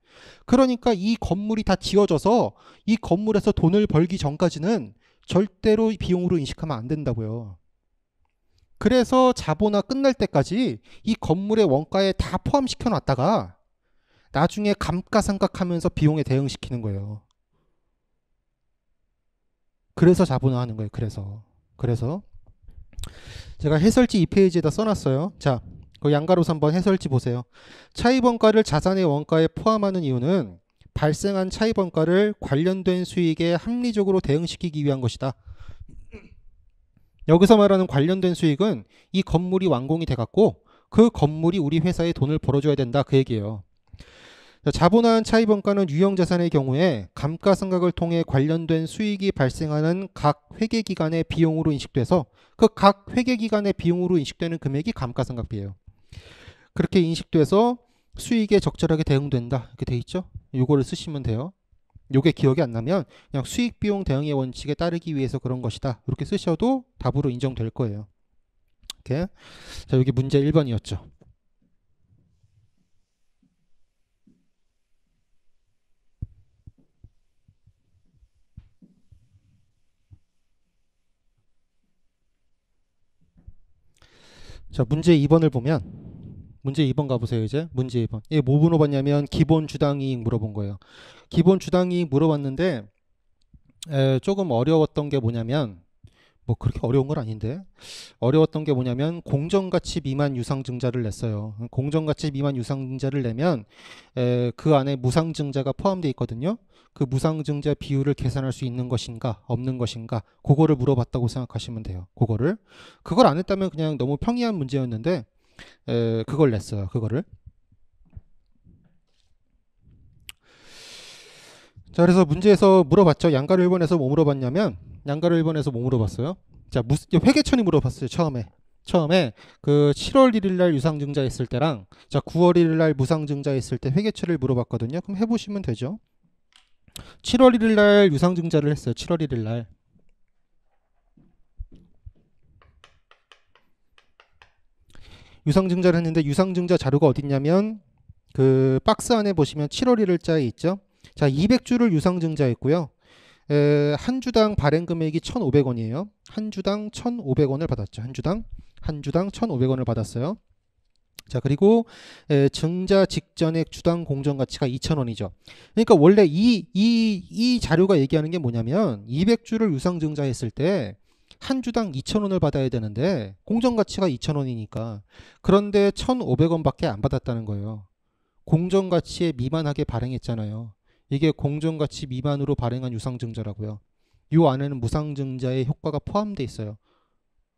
그러니까 이 건물이 다 지어져서 이 건물에서 돈을 벌기 전까지는 절대로 비용으로 인식하면 안 된다고요. 그래서 자본화 끝날 때까지 이 건물의 원가에 다 포함시켜 놨다가 나중에 감가상각하면서 비용에 대응시키는 거예요. 그래서 자본화하는 거예요. 그래서 제가 해설지 2페이지에다 써놨어요. 자, 그 양가로 3번 해설지 보세요. 차입원가를 자산의 원가에 포함하는 이유는 발생한 차입원가를 관련된 수익에 합리적으로 대응시키기 위한 것이다. 여기서 말하는 관련된 수익은 이 건물이 완공이 돼갖고 그 건물이 우리 회사에 돈을 벌어줘야 된다, 그 얘기예요. 자본화한 차입원가는 유형자산의 경우에 감가상각을 통해 관련된 수익이 발생하는 각 회계기간의 비용으로 인식돼서 그 각 회계기간의 비용으로 인식되는 금액이 감가상각비예요. 그렇게 인식돼서 수익에 적절하게 대응된다, 이렇게 돼 있죠. 요거를 쓰시면 돼요. 요게 기억이 안 나면 그냥 수익비용 대응의 원칙에 따르기 위해서 그런 것이다, 이렇게 쓰셔도 답으로 인정될 거예요. 이렇게. 자, 여기 문제 1번이었죠. 자, 문제 2번을 보면, 문제 2번 가보세요. 이제 문제 2번. 이게 뭐 물어봤냐면 기본 주당이익 물어본 거예요. 기본 주당이익 물어봤는데 조금 어려웠던 게 뭐냐면, 뭐 그렇게 어려운 건 아닌데, 어려웠던 게 뭐냐면 공정가치 미만 유상증자를 냈어요. 공정가치 미만 유상증자를 내면 그 안에 무상증자가 포함되어 있거든요. 그 무상증자 비율을 계산할 수 있는 것인가 없는 것인가, 그거를 물어봤다고 생각하시면 돼요. 그걸 안 했다면 그냥 너무 평이한 문제였는데 그걸 냈어요. 그거를. 자, 그래서 문제에서 물어봤죠. 양가로 1번에서 뭐 물어봤냐면, 양가로 1번에서 뭐 물어봤어요? 자, 회계천이 물어봤어요. 처음에 그 7월 1일 날 유상증자 했을 때랑, 자, 9월 1일 날 무상증자 했을 때 회계처리를 물어봤거든요. 그럼 해보시면 되죠. 7월 1일 날 유상증자를 했어요. 7월 1일 날. 유상증자를 했는데 유상증자 자료가 어딨냐면 그 박스 안에 보시면 7월 1일자에 있죠. 자, 200주를 유상증자했고요. 한 주당 발행 금액이 1,500원이에요. 한 주당 1,500원을 받았죠. 한 주당 1,500원을 받았어요. 자, 그리고 증자 직전의 주당 공정 가치가 2,000원이죠. 그러니까 원래 이 자료가 얘기하는 게 뭐냐면 200주를 유상 증자했을 때 한 주당 2,000원을 받아야 되는데 공정 가치가 2,000원이니까 그런데 1,500원밖에 안 받았다는 거예요. 공정 가치에 미만하게 발행했잖아요. 이게 공정 가치 미만으로 발행한 유상 증자라고요. 이 안에는 무상 증자의 효과가 포함되어 있어요.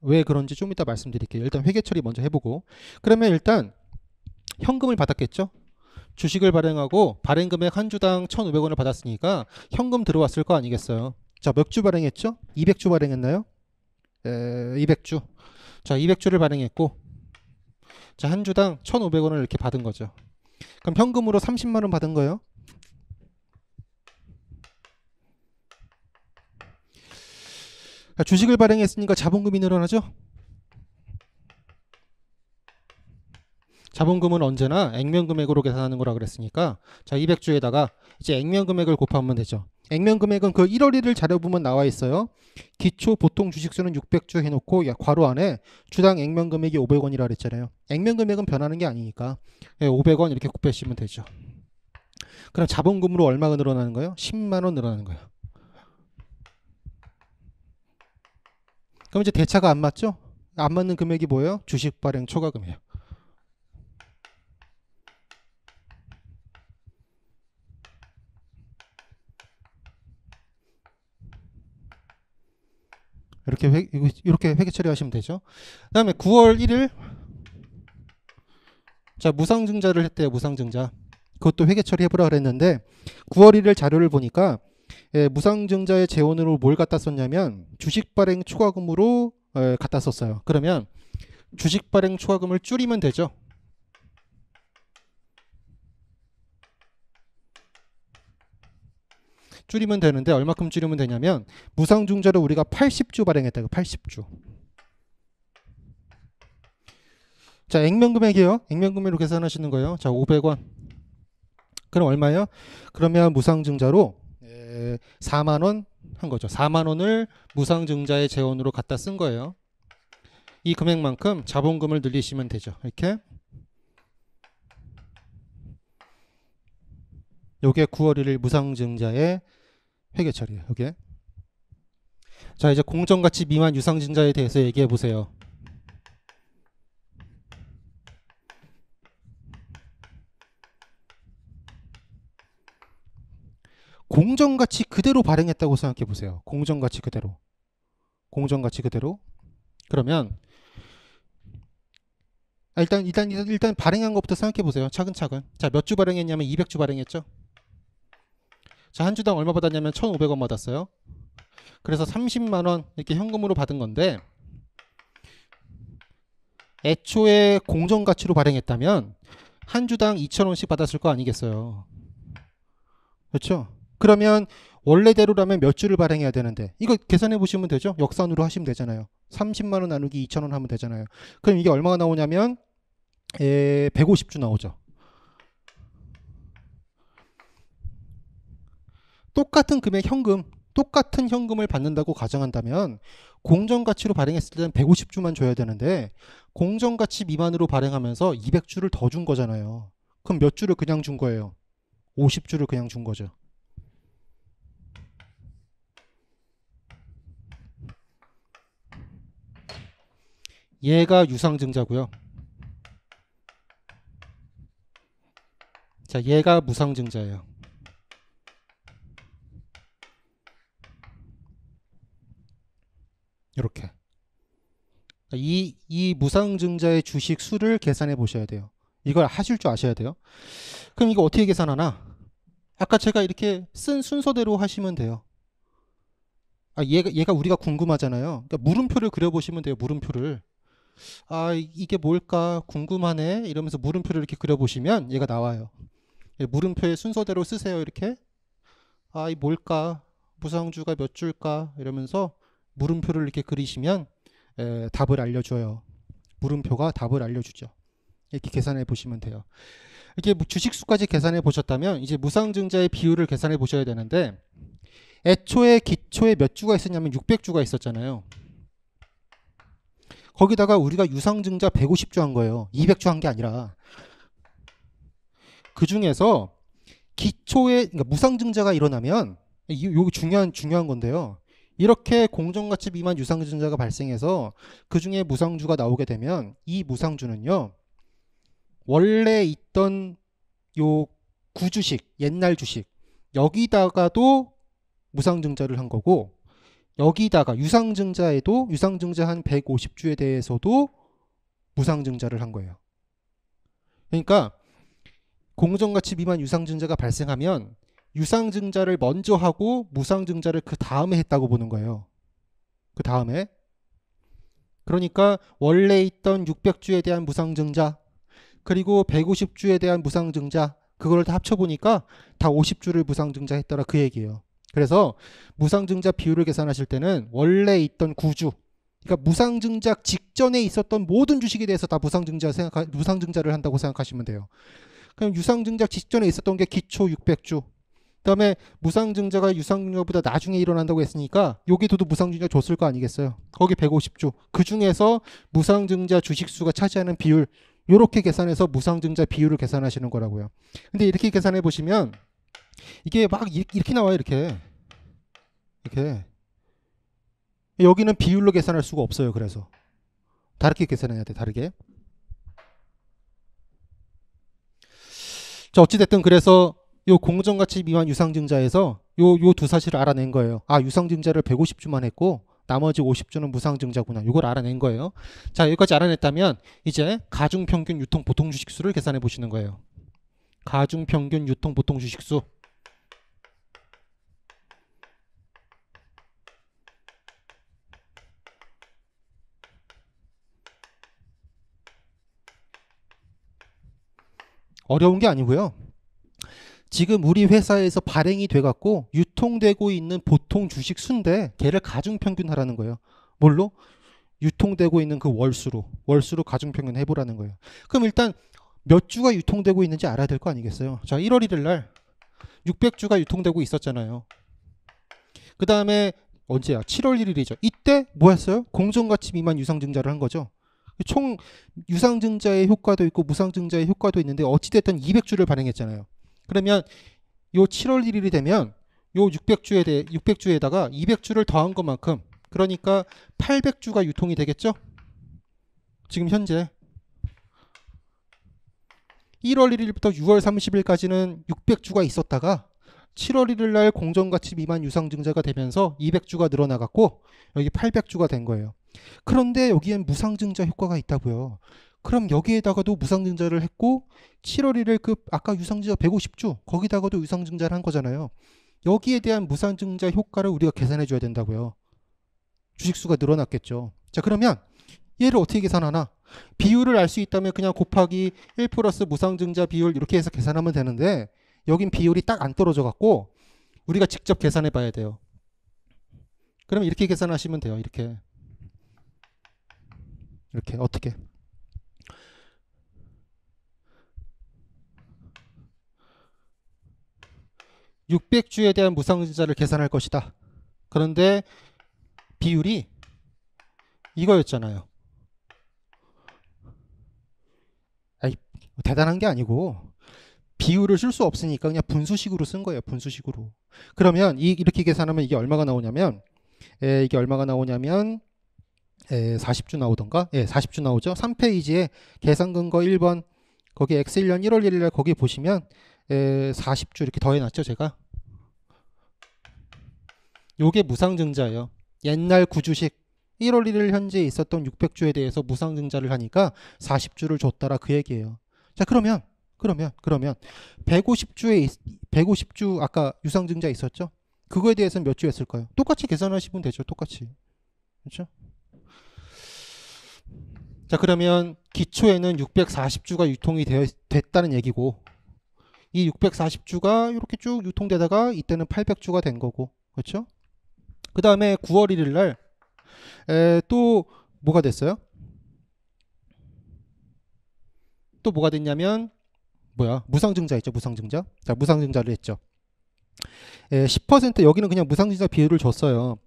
왜 그런지 좀 이따 말씀드릴게요. 일단 회계 처리 먼저 해보고. 그러면 일단 현금을 받았겠죠? 주식을 발행하고 발행 금액 한 주당 1,500원을 받았으니까 현금 들어왔을 거 아니겠어요? 자, 몇 주 발행했죠? 200주 발행했나요? 200주. 자, 200주를 발행했고 자, 한 주당 1,500원을 이렇게 받은 거죠. 그럼 현금으로 30만 원 받은 거예요. 주식을 발행했으니까 자본금이 늘어나죠? 자본금은 언제나 액면금액으로 계산하는 거라 그랬으니까 자, 200주에다가 이제 액면금액을 곱하면 되죠. 액면금액은 그 1월 1일 자료 보면 나와 있어요. 기초 보통 주식수는 600주 해놓고 괄호 안에 주당 액면금액이 500원이라 그랬잖아요. 액면금액은 변하는 게 아니니까 500원 이렇게 곱하시면 되죠. 그럼 자본금으로 얼마가 늘어나는 거예요? 10만 원 늘어나는 거예요. 그럼 이제 대차가 안 맞죠? 안 맞는 금액이 뭐예요? 주식 발행 초과금이에요. 이렇게 회계 처리하시면 되죠. 그 다음에 9월 1일 자, 무상증자를 했대요. 무상증자. 그것도 회계 처리해보라 그랬는데 9월 1일 자료를 보니까 무상증자의 재원으로 뭘 갖다 썼냐면 주식 발행 초과금으로 갖다 썼어요. 그러면 주식 발행 초과금을 줄이면 되죠. 줄이면 되는데 얼마큼 줄이면 되냐면 무상증자를 우리가 80주 발행했다고. 80주. 자, 액면금액이에요. 액면금액으로 계산하시는 거예요. 자, 500원. 그럼 얼마예요? 그러면 무상증자로 4만원 한 거죠. 4만원을 무상증자의 재원으로 갖다 쓴 거예요. 이 금액만큼 자본금을 늘리시면 되죠. 이렇게. 요게 9월 1일 무상증자의 회계 처리예요. 요게. 자, 이제 공정가치 미만 유상증자에 대해서 얘기해 보세요. 공정가치 그대로 발행했다고 생각해 보세요. 공정가치 그대로. 공정가치 그대로. 그러면 일단 발행한 것부터 생각해 보세요. 차근차근. 자, 몇 주 발행했냐면 200주 발행했죠. 자, 한 주당 얼마 받았냐면 1,500원 받았어요. 그래서 30만 원 이렇게 현금으로 받은 건데 애초에 공정가치로 발행했다면 한 주당 2,000원씩 받았을 거 아니겠어요. 그렇죠? 그러면 원래대로라면 몇 주를 발행해야 되는데 이거 계산해 보시면 되죠. 역산으로 하시면 되잖아요. 30만 원 나누기 2,000원 하면 되잖아요. 그럼 이게 얼마가 나오냐면 150주 나오죠. 똑같은 금액 현금, 똑같은 현금을 받는다고 가정한다면 공정가치로 발행했을 때는 150주만 줘야 되는데 공정가치 미만으로 발행하면서 200주를 더 준 거잖아요. 그럼 몇 주를 그냥 준 거예요? 50주를 그냥 준 거죠. 얘가 유상증자고요. 자, 얘가 무상증자예요. 이렇게. 이 무상증자의 주식 수를 계산해 보셔야 돼요. 이걸 하실 줄 아셔야 돼요. 그럼 이거 어떻게 계산하나? 아까 제가 이렇게 쓴 순서대로 하시면 돼요. 얘가 우리가 궁금하잖아요. 그러니까 물음표를 그려보시면 돼요. 물음표를. 이게 뭘까 궁금하네 이러면서 물음표를 이렇게 그려보시면 얘가 나와요. 물음표의 순서대로 쓰세요. 이렇게. 이 뭘까? 무상주가 몇 줄까? 이러면서 물음표를 이렇게 그리시면 답을 알려줘요. 물음표가 답을 알려주죠. 이렇게 계산해 보시면 돼요. 이렇게 주식수까지 계산해 보셨다면 이제 무상증자의 비율을 계산해 보셔야 되는데 애초에 기초에 몇 주가 있었냐면 600주가 있었잖아요. 거기다가 우리가 유상증자 150주 한 거예요. 200주 한 게 아니라. 그 중에서 기초에 그러니까 무상증자가 일어나면 이거 중요한 건데요. 이렇게 공정가치 미만 유상증자가 발생해서 그 중에 무상주가 나오게 되면 이 무상주는요. 원래 있던 요 구주식, 옛날 주식 여기다가도 무상증자를 한 거고 여기다가 유상증자에도 유상증자 한 150주에 대해서도 무상증자를 한 거예요. 그러니까 공정가치 미만 유상증자가 발생하면 유상증자를 먼저 하고 무상증자를 그 다음에 했다고 보는 거예요. 그 다음에. 그러니까 원래 있던 600주에 대한 무상증자 그리고 150주에 대한 무상증자 그걸 다 합쳐보니까 다 50주를 무상증자했더라 그 얘기예요. 그래서 무상증자 비율을 계산하실 때는 원래 있던 구주 그러니까 무상증자 직전에 있었던 모든 주식에 대해서 다 무상증자를 한다고 생각하시면 돼요. 그럼 유상증자 직전에 있었던 게 기초 600주 그 다음에 무상증자가 유상증자보다 나중에 일어난다고 했으니까 여기도 무상증자 줬을 거 아니겠어요. 거기 150주 그 중에서 무상증자 주식수가 차지하는 비율 이렇게 계산해서 무상증자 비율을 계산하시는 거라고요. 근데 이렇게 계산해 보시면 이게 막 이렇게 나와요. 이렇게 여기는 비율로 계산할 수가 없어요. 그래서 다르게 계산해야 돼. 다르게. 자 어찌됐든 그래서 요 공정가치 미만 유상증자에서 요 두 사실을 알아낸 거예요. 아 유상증자를 150주만 했고 나머지 50주는 무상증자구나. 이걸 알아낸 거예요. 자 여기까지 알아냈다면 이제 가중평균 유통 보통 주식수를 계산해 보시는 거예요. 가중평균 유통 보통 주식수 어려운 게 아니고요. 지금 우리 회사에서 발행이 돼갖고 유통되고 있는 보통 주식 수인데 걔를 가중평균 하라는 거예요. 뭘로? 유통되고 있는 그 월수로 가중평균 해보라는 거예요. 그럼 일단 몇 주가 유통되고 있는지 알아야 될 거 아니겠어요. 자 1월 1일 날 600주가 유통되고 있었잖아요. 그 다음에 언제야? 7월 1일이죠. 이때 뭐 했어요? 공정가치 미만 유상증자를 한 거죠. 총 유상증자의 효과도 있고 무상증자의 효과도 있는데 어찌됐든 200주를 발행했잖아요. 그러면 요 7월 1일이 되면 요 600주에다가 200주를 더한 것만큼 그러니까 800주가 유통이 되겠죠? 지금 현재 1월 1일부터 6월 30일까지는 600주가 있었다가 7월 1일 날 공정가치 미만 유상증자가 되면서 200주가 늘어나갔고 여기 800주가 된 거예요. 그런데 여기엔 무상증자 효과가 있다고요. 그럼 여기에다가도 무상증자를 했고 7월 1일 그 아까 유상증자 150주 거기다가도 유상증자를 한 거잖아요. 여기에 대한 무상증자 효과를 우리가 계산해 줘야 된다고요. 주식수가 늘어났겠죠. 자 그러면 얘를 어떻게 계산하나? 비율을 알 수 있다면 그냥 곱하기 1 플러스 무상증자 비율 이렇게 해서 계산하면 되는데 여긴 비율이 딱 안 떨어져 갖고 우리가 직접 계산해 봐야 돼요. 그럼 이렇게 계산하시면 돼요. 이렇게 어떻게? (600주에) 대한 무상증자를 계산할 것이다. 그런데 비율이 이거였잖아요. 아이, 대단한 게 아니고 비율을 쓸 수 없으니까 그냥 분수식으로 쓴 거예요. 분수식으로. 그러면 이렇게 계산하면 이게 얼마가 나오냐면 40주 나오던가? 40주 나오죠. 3페이지에 계산 근거 1번 거기 X1년 1월 1일 거기 보시면 40주 이렇게 더해놨죠. 제가. 요게 무상증자예요. 옛날 구주식 1월 1일 현재 있었던 600주에 대해서 무상증자를 하니까 40주를 줬다라 그 얘기예요. 자 그러면 150주 아까 유상증자 있었죠? 그거에 대해서는 몇 주 했을까요? 똑같이 계산하시면 되죠. 똑같이. 그렇죠? 자 그러면 기초에는 640주가 유통이 됐다는 얘기고 이 640주가 이렇게 쭉 유통되다가 이때는 800주가 된 거고 그렇죠? 그 다음에 9월 1일 날 또 뭐가 됐어요? 또 뭐가 됐냐면 무상증자 있죠. 무상증자. 자 무상증자를 했죠. 10% 여기는 그냥 무상증자 비율을 줬어요.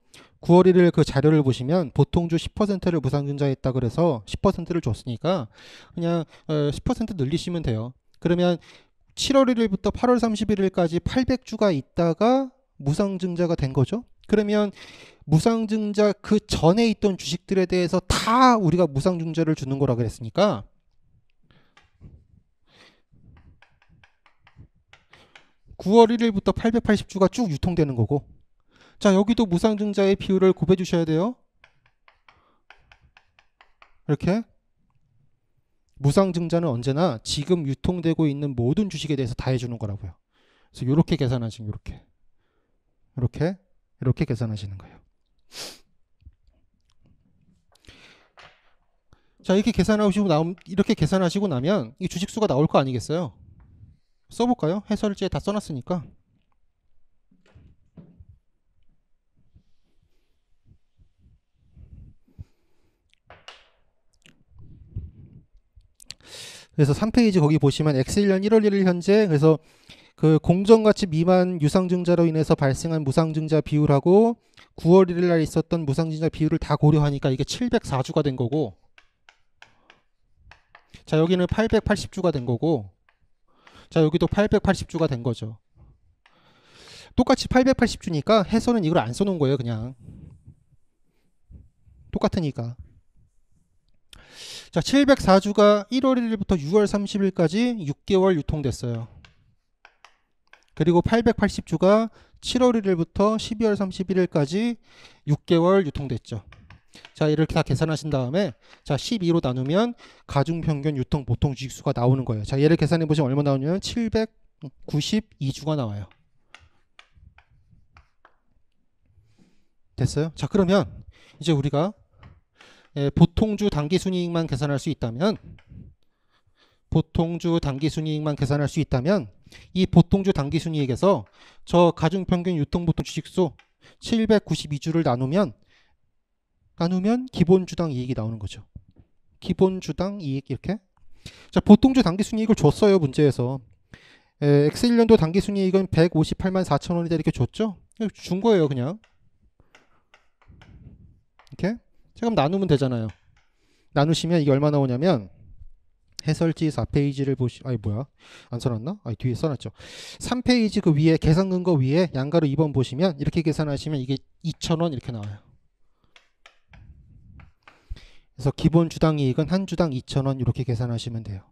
9월 1일 그 자료를 보시면 보통주 10%를 무상증자했다 그래서 10%를 줬으니까 그냥 10% 늘리시면 돼요. 그러면 7월 1일부터 8월 31일까지 800주가 있다가 무상증자가 된 거죠. 그러면 무상증자 그 전에 있던 주식들에 대해서 다 우리가 무상증자를 주는 거라 그랬으니까 9월 1일부터 880주가 쭉 유통되는 거고, 자 여기도 무상증자의 비율을 곱해 주셔야 돼요. 이렇게 무상증자는 언제나 지금 유통되고 있는 모든 주식에 대해서 다 해주는 거라고요. 그래서 이렇게 계산하시면 이렇게 계산하시는 거예요. 자 이렇게 계산하시고 나면 이 주식수가 나올 거 아니겠어요? 써볼까요? 해설지에 다 써놨으니까. 그래서 3페이지 거기 보시면 X1년 1월 1일 현재, 그래서 그 공정가치 미만 유상증자로 인해서 발생한 무상증자 비율하고 9월 1일 날 있었던 무상증자 비율을 다 고려하니까 이게 704주가 된 거고, 자 여기는 880주가 된 거고, 자 여기도 880주가 된 거죠. 똑같이 880주니까 해서는 이걸 안 써놓은 거예요. 그냥 똑같으니까. 자 704주가 1월 1일부터 6월 30일까지 6개월 유통됐어요. 그리고 880주가 7월 1일부터 12월 31일까지 6개월 유통됐죠. 자 이렇게 다 계산하신 다음에 자 12로 나누면 가중평균 유통 보통 주식수가 나오는 거예요. 자 얘를 계산해 보시면 얼마 나오냐면 792주가 나와요. 됐어요? 자 그러면 이제 우리가 보통주 당기순이익만 계산할 수 있다면, 이 보통주 당기순이익에서 저 가중평균 유통보통 주식수 792주를 나누면 기본주당 이익이 나오는 거죠. 기본주당 이익 이렇게. 자 보통주 당기순이익을 줬어요. 문제에서 X1년도 당기순이익은 158만 4천 원이다 이렇게 줬죠. 준 거예요. 그냥 이렇게. 자 그럼 나누면 되잖아요. 나누시면 이게 얼마 나오냐면, 해설지 4페이지를 안 써놨나? 뒤에 써놨죠. 3페이지 그 위에 계산 근거 위에 양가로 2번 보시면 이렇게 계산하시면 이게 2,000원 이렇게 나와요. 그래서 기본 주당 이익은 한 주당 2,000원 이렇게 계산하시면 돼요.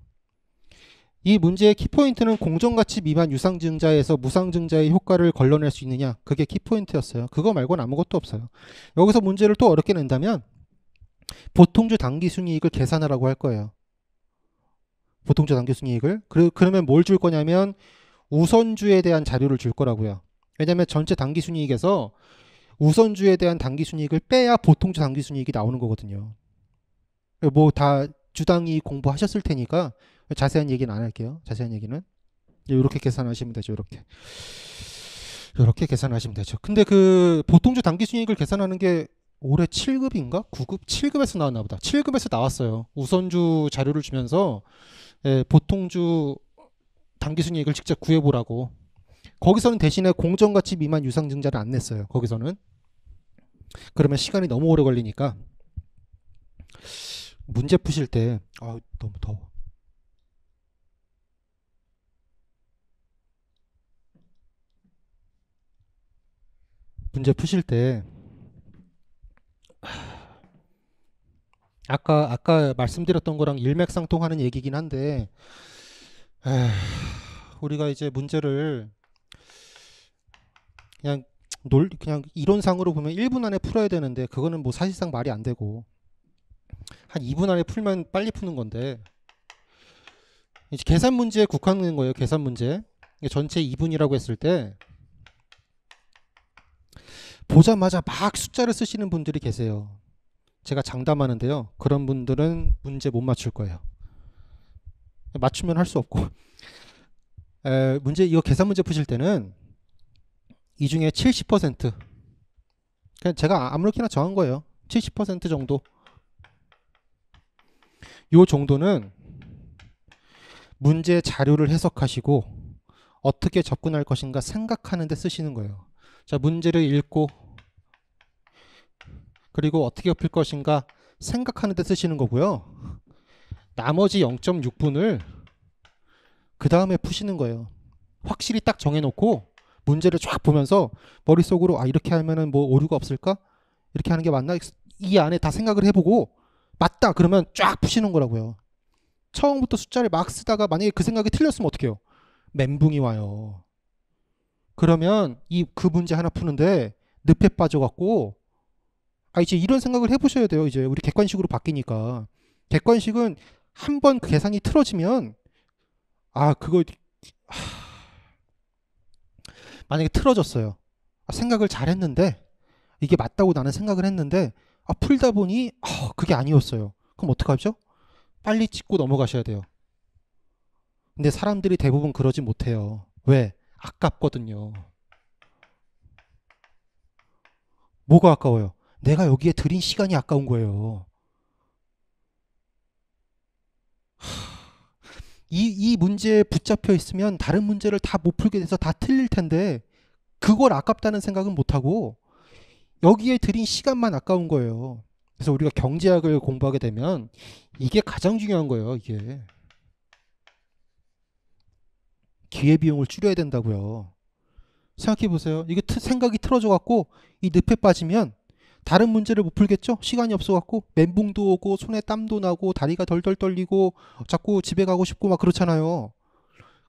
이 문제의 키포인트는 공정가치 미만 유상증자에서 무상증자의 효과를 걸러낼 수 있느냐, 그게 키포인트였어요. 그거 말고는 아무것도 없어요. 여기서 문제를 또 어렵게 낸다면 보통주 당기순이익을 계산하라고 할 거예요. 보통주 당기순이익을. 그러면 뭘 줄 거냐면 우선주에 대한 자료를 줄 거라고요. 왜냐하면 전체 당기순이익에서 우선주에 대한 당기순이익을 빼야 보통주 당기순이익이 나오는 거거든요. 뭐 다 주당이익 공부하셨을 테니까 자세한 얘기는 안 할게요. 자세한 얘기는 이렇게 계산하시면 되죠. 이렇게 계산하시면 되죠. 근데 그 보통주 당기순이익을 계산하는 게 올해 7급인가? 9급? 7급에서 나왔나 보다. 7급에서 나왔어요. 우선주 자료를 주면서 보통주 당기순이익을 직접 구해보라고. 거기서는 대신에 공정가치 미만 유상증자를 안 냈어요. 거기서는. 그러면 시간이 너무 오래 걸리니까 문제 푸실 때 너무 더워. 문제 푸실 때 아까 말씀드렸던 거랑 일맥상통하는 얘기긴 한데, 우리가 이제 문제를 그냥 이론상으로 보면 1분 안에 풀어야 되는데 그거는 뭐 사실상 말이 안 되고 한 2분 안에 풀면 빨리 푸는 건데, 이제 계산 문제에 국한된 거예요. 계산 문제. 전체 2분이라고 했을 때 보자마자 막 숫자를 쓰시는 분들이 계세요. 제가 장담하는데요. 그런 분들은 문제 못 맞출 거예요. 맞추면 할 수 없고. 이거 계산 문제 푸실 때는 이 중에 70%, 그냥 제가 아무렇게나 정한 거예요. 70% 정도. 요 정도는 문제 자료를 해석하시고 어떻게 접근할 것인가 생각하는 데 쓰시는 거예요. 자, 문제를 읽고 그리고 어떻게 풀 것인가 생각하는 데 쓰시는 거고요. 나머지 0.6분을 그 다음에 푸시는 거예요. 확실히 딱 정해놓고 문제를 쫙 보면서 머릿속으로 아 이렇게 하면은 뭐 오류가 없을까? 이렇게 하는 게 맞나? 이 안에 다 생각을 해보고 맞다 그러면 쫙 푸시는 거라고요. 처음부터 숫자를 막 쓰다가 만약에 그 생각이 틀렸으면 어떡해요? 멘붕이 와요. 그러면 그 문제 하나 푸는데 늪에 빠져갖고 아 이제 이런 생각을 해보셔야 돼요. 이제 우리 객관식으로 바뀌니까 객관식은 한번 그 계산이 틀어지면 아 그거 만약에 틀어졌어요. 아, 생각을 잘했는데 이게 맞다고 나는 생각을 했는데 아, 풀다 보니 그게 아니었어요. 그럼 어떡하죠? 빨리 찍고 넘어가셔야 돼요. 근데 사람들이 대부분 그러지 못해요. 왜? 아깝거든요. 뭐가 아까워요? 내가 여기에 들인 시간이 아까운 거예요. 이 문제에 붙잡혀 있으면 다른 문제를 다 못 풀게 돼서 다 틀릴 텐데 그걸 아깝다는 생각은 못하고 여기에 들인 시간만 아까운 거예요. 그래서 우리가 경제학을 공부하게 되면 이게 가장 중요한 거예요. 이게 기회비용을 줄여야 된다고요. 생각해 보세요. 이게 생각이 틀어져 갖고 이 늪에 빠지면 다른 문제를 못 풀겠죠? 시간이 없어 갖고 멘붕도 오고 손에 땀도 나고 다리가 덜덜 떨리고 자꾸 집에 가고 싶고 막 그렇잖아요.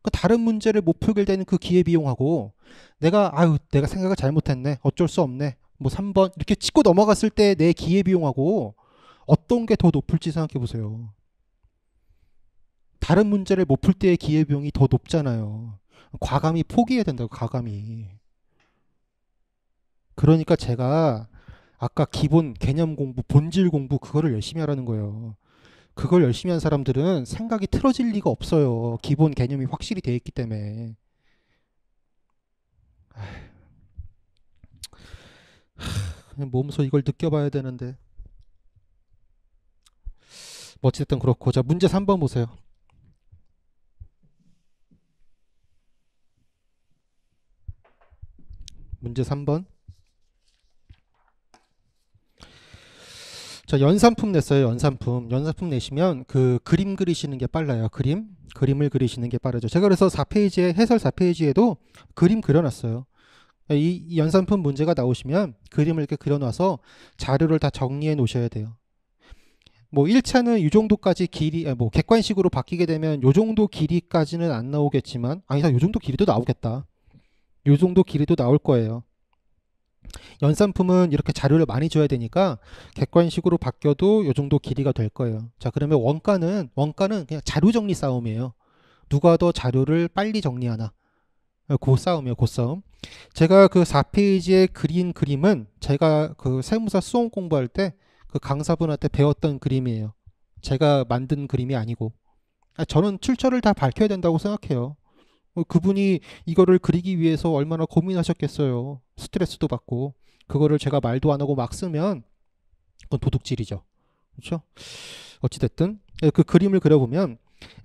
그 다른 문제를 못 풀게 되는 그 기회비용하고 내가 생각을 잘못했네. 어쩔 수 없네. 뭐 3번 이렇게 찍고 넘어갔을 때 내 기회비용하고 어떤 게 더 높을지 생각해 보세요. 다른 문제를 못 풀 때의 기회비용이 더 높잖아요. 과감히 포기해야 된다고, 과감히. 그러니까 제가 아까 기본 개념 공부, 본질 공부 그거를 열심히 하라는 거예요. 그걸 열심히 한 사람들은 생각이 틀어질 리가 없어요. 기본 개념이 확실히 돼 있기 때문에. 몸소 이걸 느껴봐야 되는데. 뭐 어쨌든 그렇고. 자, 문제 3번 보세요. 문제 3번. 자, 연산품 냈어요. 연산품 내시면 그 그림 그리시는 게 빨라요. 그림을 그리시는 게 빠르죠. 제가 그래서 4페이지에 해설 4페이지에도 그림 그려놨어요. 이 연산품 문제가 나오시면 그림을 이렇게 그려놔서 자료를 다 정리해 놓으셔야 돼요. 뭐 1차는 이 정도까지 뭐 객관식으로 바뀌게 되면 요 정도 길이까지는 안 나오겠지만 아니다, 요 정도 길이도 나오겠다. 요 정도 길이도 나올 거예요. 연산품은 이렇게 자료를 많이 줘야 되니까 객관식으로 바뀌어도 요 정도 길이가 될 거예요. 자, 그러면 원가는 그냥 자료 정리 싸움이에요. 누가 더 자료를 빨리 정리하나. 그 싸움이에요. 그 싸움. 제가 그 4페이지에 그린 그림은 제가 그 세무사 수험 공부할 때 그 강사분한테 배웠던 그림이에요. 제가 만든 그림이 아니고. 저는 출처를 다 밝혀야 된다고 생각해요. 그분이 이거를 그리기 위해서 얼마나 고민하셨겠어요. 스트레스도 받고. 그거를 제가 말도 안 하고 막 쓰면 그건 도둑질이죠. 그렇죠? 어찌됐든 그 그림을 그려보면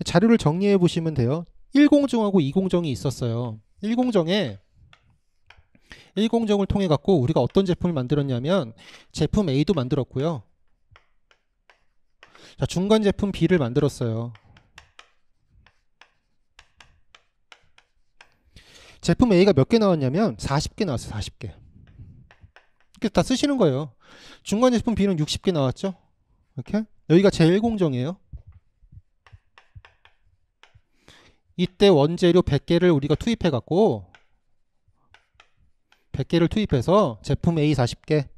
자료를 정리해 보시면 돼요. 1공정하고 2공정이 있었어요. 1공정을 통해 갖고 우리가 어떤 제품을 만들었냐면 제품 A도 만들었고요. 자, 중간 제품 B를 만들었어요. 제품 A가 몇 개 나왔냐면 40개 나왔어요. 40개. 이렇게 다 쓰시는 거예요. 중간 제품 B는 60개 나왔죠. 이렇게 여기가 제1공정이에요. 이때 원재료 100개를 우리가 투입해 갖고 100개를 투입해서 제품 A 40개,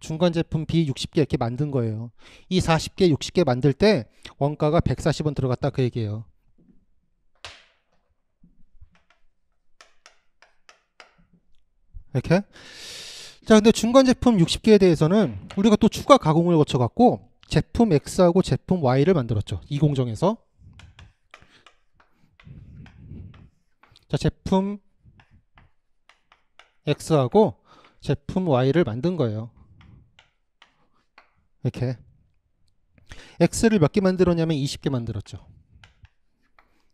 중간 제품 B 60개 이렇게 만든 거예요. 이 40개, 60개 만들 때 원가가 140원 들어갔다 그 얘기예요. 이렇게. 자, 근데 중간 제품 60개에 대해서는 우리가 또 추가 가공을 거쳐 갖고 제품 X하고 제품 Y를 만들었죠. 이 공정에서. 자, 제품 X하고 제품 Y를 만든 거예요. 이렇게. X를 몇 개 만들었냐면 20개 만들었죠.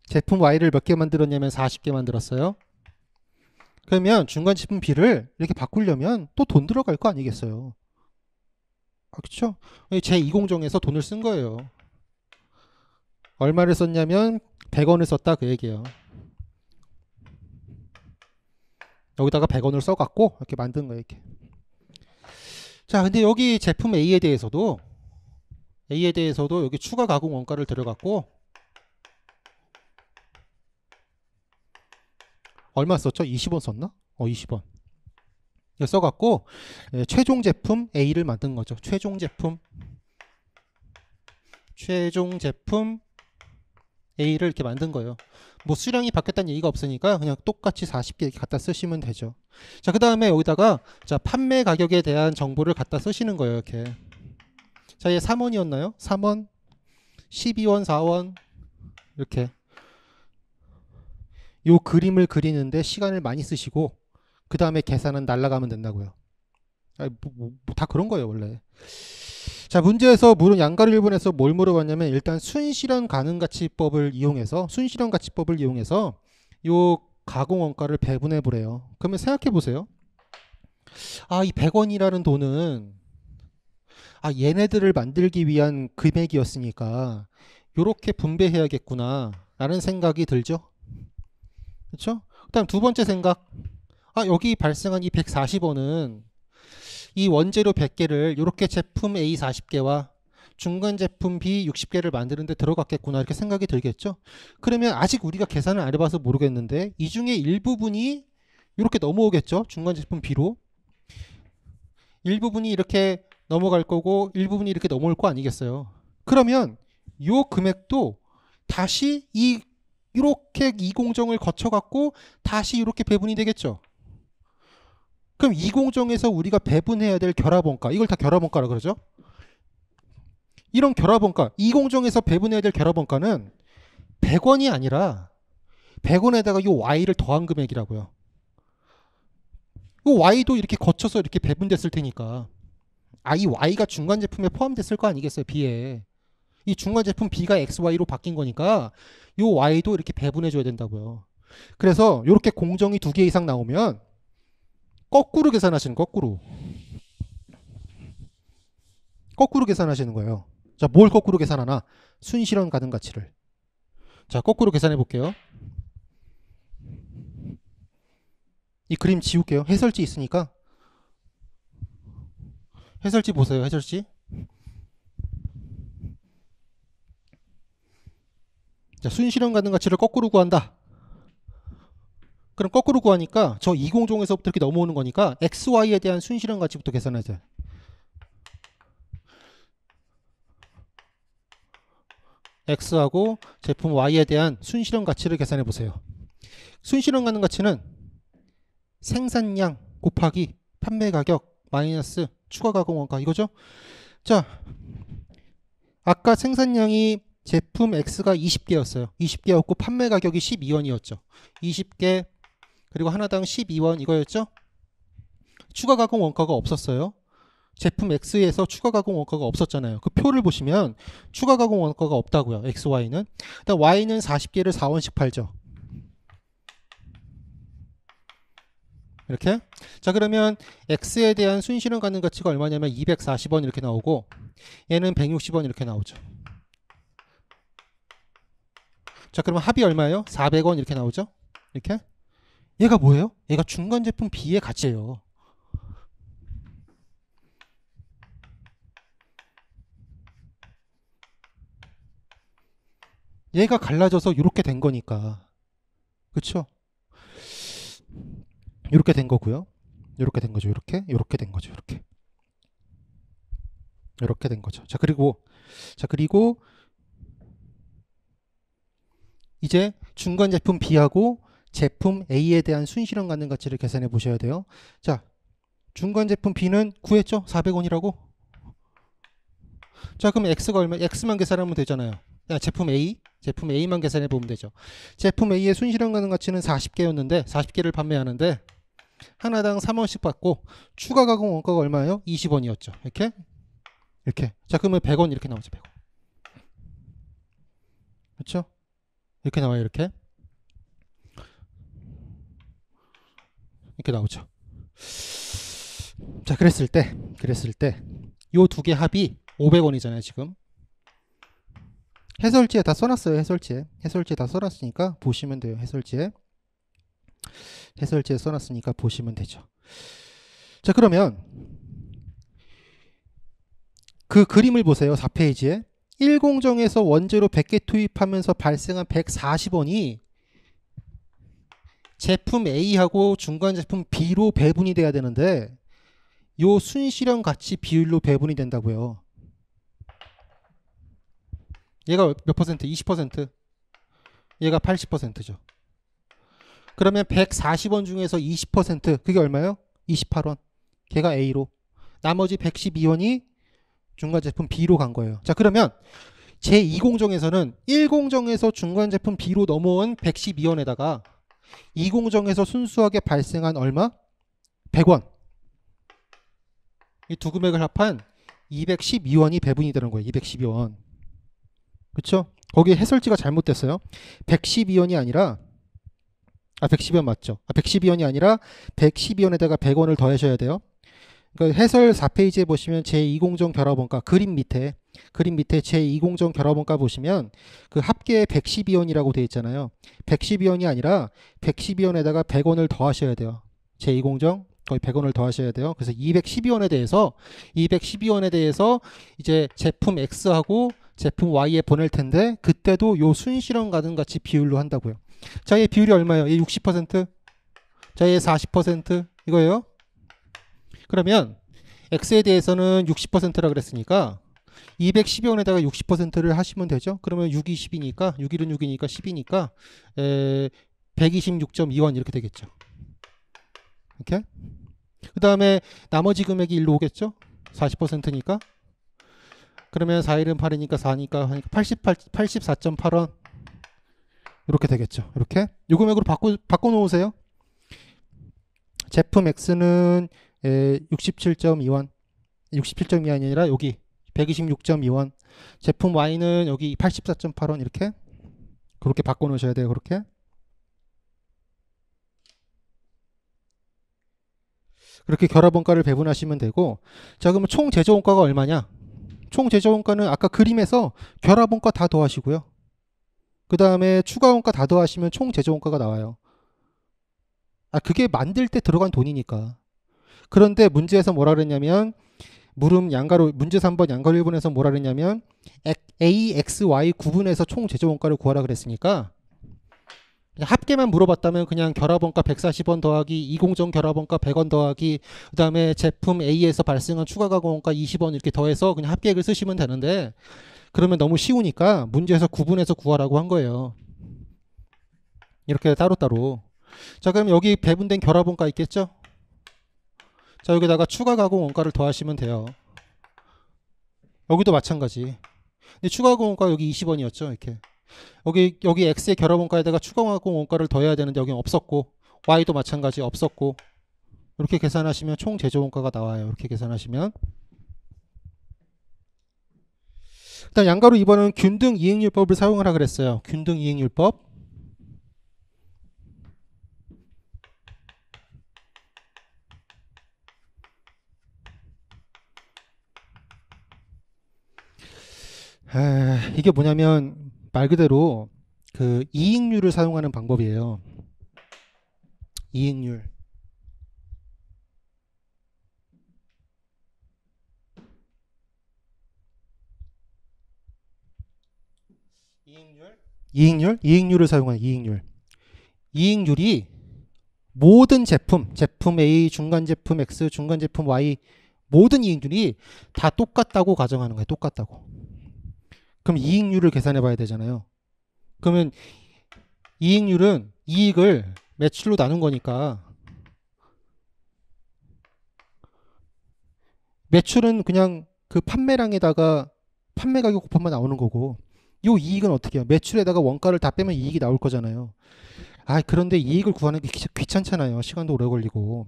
제품 Y를 몇 개 만들었냐면 40개 만들었어요. 그러면 중간 제품 B를 이렇게 바꾸려면 또 돈 들어갈 거 아니겠어요. 그렇죠? 제2공정에서 돈을 쓴 거예요. 얼마를 썼냐면 100원을 썼다 그 얘기예요. 여기다가 100원을 써갖고 이렇게 만든 거예요. 이렇게. 자, 근데 여기 제품 A에 대해서도 여기 추가 가공 원가를 들여갖고 얼마 썼죠? 20원 썼나? 20원. 써갖고 최종 제품 A를 만든 거죠. 최종 제품 A를 이렇게 만든 거예요. 뭐 수량이 바뀌었다는 얘기가 없으니까 그냥 똑같이 40개 이렇게 갖다 쓰시면 되죠. 자, 그 다음에 여기다가 자 판매 가격에 대한 정보를 갖다 쓰시는 거예요. 이렇게. 자, 얘 3원이었나요? 3원, 12원, 4원 이렇게. 요 그림을 그리는데 시간을 많이 쓰시고 그 다음에 계산은 날라가면 된다고요. 다 그런 거예요 원래. 자, 문제에서 물은 양가를 1번에서 뭘 물어봤냐면 일단 순실현 가능가치법을 이용해서 요 가공 원가를 배분해 보래요. 그러면 생각해 보세요. 이 100원이라는 돈은 얘네들을 만들기 위한 금액이었으니까 요렇게 분배해야겠구나 라는 생각이 들죠. 그렇죠? 그다음 두 번째 생각. 여기 발생한 이 140원은 이 원재료 100개를 이렇게 제품 A 40개와 중간 제품 B 60개를 만드는데 들어갔겠구나 이렇게 생각이 들겠죠. 그러면 아직 우리가 계산을 안 해봐서 모르겠는데 이 중에 일부분이 이렇게 넘어오겠죠. 중간 제품 B로 일부분이 이렇게 넘어갈 거고 일부분이 이렇게 넘어올 거 아니겠어요. 그러면 이 금액도 다시 이렇게 이 공정을 거쳐갖고 다시 이렇게 배분이 되겠죠. 그럼 이 공정에서 우리가 배분해야 될 결합원가, 이걸 다 결합원가라 그러죠. 이런 결합원가, 이 공정에서 배분해야 될 결합원가는 100원이 아니라 100원에다가 이 Y를 더한 금액이라고요. 이 Y도 이렇게 거쳐서 이렇게 배분됐을 테니까 이 Y가 중간 제품에 포함됐을 거 아니겠어요. B에. 이 중간 제품 B가 XY로 바뀐 거니까 이 Y도 이렇게 배분해 줘야 된다고요. 그래서 이렇게 공정이 2개 이상 나오면 거꾸로 계산하시는 거꾸로 계산하시는 거예요. 자, 뭘 거꾸로 계산하나? 순실현 가능가치를. 자, 거꾸로 계산해 볼게요. 이 그림 지울게요. 해설지 있으니까. 해설지 보세요. 해설지. 자, 순실현 가능가치를 거꾸로 구한다. 그럼 거꾸로 구하니까 저 이공종에서부터 이렇게 넘어오는 거니까 XY에 대한 순실현 가치부터 계산해야 돼. X하고 제품 Y에 대한 순실현 가치를 계산해 보세요. 순실현 가능가치는 생산량 곱하기 판매 가격 마이너스 추가 가공 원가 이거죠? 자, 아까 생산량이 제품 X가 20개였어요. 20개였고 판매 가격이 12원이었죠. 20개 그리고 하나당 12원 이거였죠? 추가 가공 원가가 없었어요. 제품 X에서 추가 가공 원가가 없었잖아요. 그 표를 보시면 추가 가공 원가가 없다고요. X, Y는. 일단 Y는 40개를 4원씩 팔죠. 이렇게. 자, 그러면 X에 대한 순실현 가능가치가 얼마냐면 240원 이렇게 나오고 얘는 160원 이렇게 나오죠. 자, 그러면 합이 얼마예요? 400원 이렇게 나오죠. 이렇게. 얘가 뭐예요? 얘가 중간 제품 B의 가치예요. 얘가 갈라져서 이렇게 된 거니까. 그쵸? 이렇게 된 거고요. 이렇게 된 거죠. 이렇게 된 거죠. 이렇게 된 거죠. 자, 그리고 이제 중간 제품 B하고 제품 A에 대한 순실현 가능가치를 계산해 보셔야 돼요. 자, 중간 제품 B는 구했죠? 400원이라고. 자, 그럼 X가 얼마? X만 계산하면 되잖아요. 제품 A만 계산해 보면 되죠. 제품 A의 순실현 가능가치는 40개였는데 40개를 판매하는데 하나당 3원씩 받고 추가 가공 원가가 얼마예요? 20원이었죠. 이렇게. 자, 그러면 100원 이렇게 나오죠. 100원. 그렇죠? 이렇게 나와요. 이렇게 나오죠. 자, 그랬을 때 요 두 개 합이 500원이잖아요 지금. 해설지에 다 써놨어요. 해설지에 다 써놨으니까 보시면 돼요. 해설지에 써놨으니까 보시면 되죠. 자, 그러면 그 그림을 보세요. 4페이지에 1공정에서 원재료 100개 투입하면서 발생한 140원이 제품 A하고 중간 제품 B로 배분이 돼야 되는데 요 순실현 가치 비율로 배분이 된다고요. 얘가 몇 퍼센트? 20%. 얘가 80%죠. 그러면 140원 중에서 20% 그게 얼마예요? 28원. 걔가 A로. 나머지 112원이 중간 제품 B로 간 거예요. 자, 그러면 제2공정에서는 1공정에서 중간 제품 B로 넘어온 112원에다가 2공정에서 순수하게 발생한 얼마? 100원. 이 두 금액을 합한 212원이 배분이 되는 거예요. 212원. 그쵸? 거기 해설지가 잘못됐어요. 112원이 아니라 112원 맞죠? 112원이 아니라 112원에다가 100원을 더하셔야 돼요. 그러니까 해설 4페이지에 보시면 제2공정 결합원가 그림 밑에 제2공정 결합원가 보시면 그 합계에 112원이라고 되어 있잖아요. 112원이 아니라 112원에다가 100원을 더하셔야 돼요. 제2공정 거의 100원을 더하셔야 돼요. 그래서 212원에 대해서 이제 제품 X하고 제품 Y에 보낼 텐데 그때도 요 순실현 가능 가치 비율로 한다고요. 자, 얘 비율이 얼마예요? 얘 60%? 자, 얘 40% 이거예요. 그러면 X에 대해서는 60%라 그랬으니까 212원에다가 60%를 하시면 되죠. 그러면 6이 10이니까 6일은 6이니까 10이니까 126.2원 이렇게 되겠죠. 이렇게. 그 다음에 나머지 금액이 1로 오겠죠. 40%니까. 그러면 4일은 8이니까 4니까 하니까 84.8원 이렇게 되겠죠. 이렇게 이 금액으로 바꿔 놓으세요. 제품 X는 67.2원 67.2원이 아니라 여기 126.2원 제품 Y는 여기 84.8원 이렇게 그렇게 바꿔 놓으셔야 돼요. 그렇게 결합원가를 배분하시면 되고, 자, 그러면 총 제조원가가 얼마냐? 총 제조원가는 아까 그림에서 결합원가 다 더하시고요. 그 다음에 추가원가 다 더하시면 총 제조원가가 나와요. 그게 만들 때 들어간 돈이니까. 그런데 문제에서 뭐라 그랬냐면 문제 3번 양가로 1번에서 뭐라 그랬냐면 A, X, Y 구분해서 총 제조원가를 구하라 그랬으니까 합계만 물어봤다면 그냥 결합원가 140원 더하기 이공정 결합원가 100원 더하기 그 다음에 제품 A에서 발생한 추가 가공원가 20원 이렇게 더해서 그냥 합계액을 쓰시면 되는데 그러면 너무 쉬우니까 문제에서 구분해서 구하라고 한 거예요. 이렇게 따로따로. 자, 그럼 여기 배분된 결합원가 있겠죠? 자, 여기다가 추가 가공 원가를 더하시면 돼요. 여기도 마찬가지. 근데 추가 가공 원가 여기 20원이었죠. 이렇게. 여기 X의 결합원가에다가 추가 가공 원가를 더해야 되는데 여기는 없었고 Y도 마찬가지 없었고 이렇게 계산하시면 총 제조원가가 나와요. 이렇게 계산하시면. 일단 양가로 2번은 균등 이익률법을 사용하라 그랬어요. 균등 이익률법. 이게 뭐냐면 말 그대로 그 이익률을 사용하는 방법이에요. 이익률. 이익률을 사용하는 이익률. 이익률이 모든 제품 A, 중간 제품 X, 중간 제품 Y 모든 이익률이 다 똑같다고 가정하는 거예요. 똑같다고. 그럼 이익률을 계산해 봐야 되잖아요. 그러면 이익률은 이익을 매출로 나눈 거니까 매출은 그냥 그 판매량에다가 판매 가격 곱하면 나오는 거고 이 이익은 어떻게 해요? 매출에다가 원가를 다 빼면 이익이 나올 거잖아요. 그런데 이익을 구하는 게 귀찮잖아요. 시간도 오래 걸리고.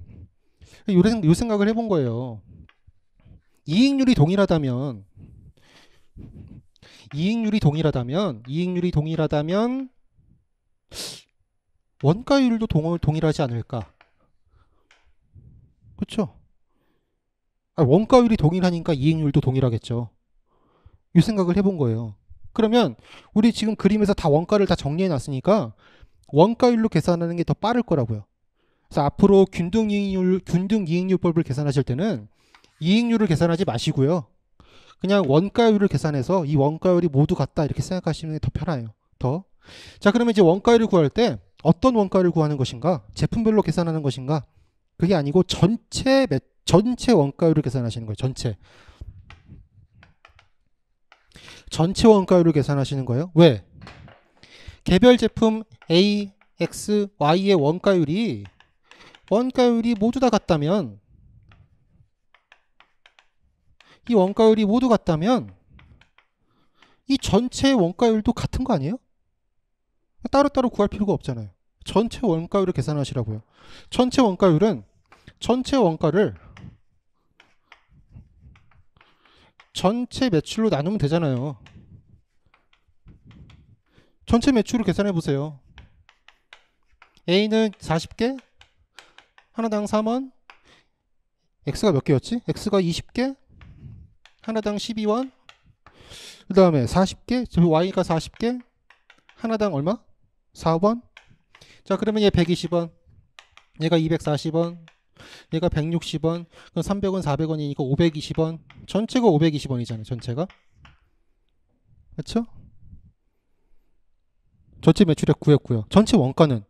요 생각을 해본 거예요. 이익률이 동일하다면 원가율도 동일하지 않을까? 그렇죠? 원가율이 동일하니까 이익률도 동일하겠죠. 이 생각을 해본 거예요. 그러면 우리 지금 그림에서 다 원가를 다 정리해 놨으니까 원가율로 계산하는 게 더 빠를 거라고요. 그래서 앞으로 균등이익률법을 계산하실 때는 이익률을 계산하지 마시고요. 그냥 원가율을 계산해서 이 원가율이 모두 같다 이렇게 생각하시는 게 더 편해요. 더. 자, 그러면 이제 원가율을 구할 때 어떤 원가율을 구하는 것인가? 제품별로 계산하는 것인가? 그게 아니고 전체 원가율을 계산하시는 거예요. 전체 원가율을 계산하시는 거예요. 왜? 개별 제품 A, X, Y의 원가율이 모두 다 같다면, 이 원가율이 모두 같다면 이 전체 원가율도 같은 거 아니에요? 따로따로 구할 필요가 없잖아요. 전체 원가율을 계산하시라고요. 전체 원가율은 전체 원가를 전체 매출로 나누면 되잖아요. 전체 매출을 계산해 보세요. A는 40개, 하나당 3원, X가 몇 개였지? X가 20개, 하나당 12원, 그 다음에 40개, Y가 40개, 하나당 얼마? 4원. 자, 그러면 얘 120원, 얘가 240원, 얘가 160원, 그럼 300원, 400원이니까 520원. 전체가 520원이잖아요. 전체가. 그렇죠? 전체 매출액 구했고요. 전체 원가는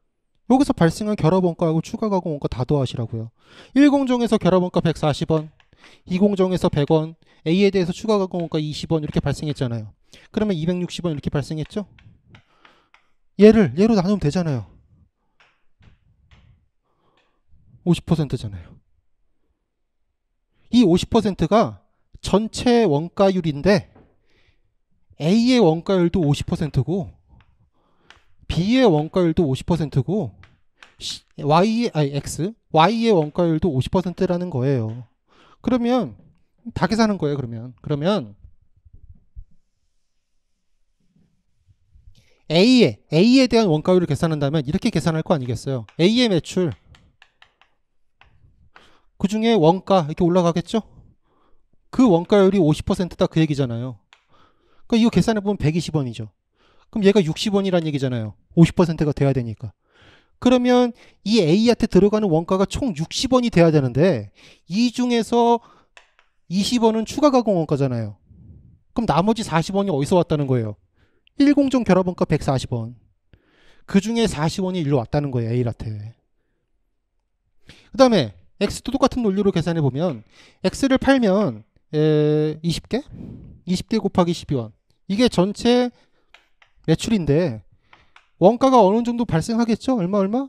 여기서 발생한 결합원가하고 추가가공 원가 다 더하시라고요. 1공정에서 결합원가 140원, 2공정에서 100원, A에 대해서 추가가공 원가 20원 이렇게 발생했잖아요. 그러면 260원 이렇게 발생했죠? 얘로 나누면 되잖아요. 50%잖아요. 이 50%가 전체 원가율인데 A의 원가율도 50%고 B의 원가율도 50%고 Y의 원가율도 50%라는 거예요. 그러면 다 계산한 거예요. 그러면 A에 대한 원가율을 계산한다면 이렇게 계산할 거 아니겠어요? A의 매출 그 중에 원가 이렇게 올라가겠죠? 그 원가율이 50%다 그 얘기잖아요. 그러니까 이거 계산해보면 120원이죠. 그럼 얘가 60원이란 얘기잖아요. 50%가 돼야 되니까. 그러면 이 A한테 들어가는 원가가 총 60원이 돼야 되는데 이 중에서 20원은 추가 가공 원가잖아요. 그럼 나머지 40원이 어디서 왔다는 거예요? 1공정 결합원가 140원. 그 중에 40원이 일로 왔다는 거예요. A한테. 그 다음에 X도 똑같은 논리로 계산해보면 X를 팔면 20개? 20개 곱하기 12원. 이게 전체 매출인데 원가가 어느 정도 발생하겠죠? 얼마?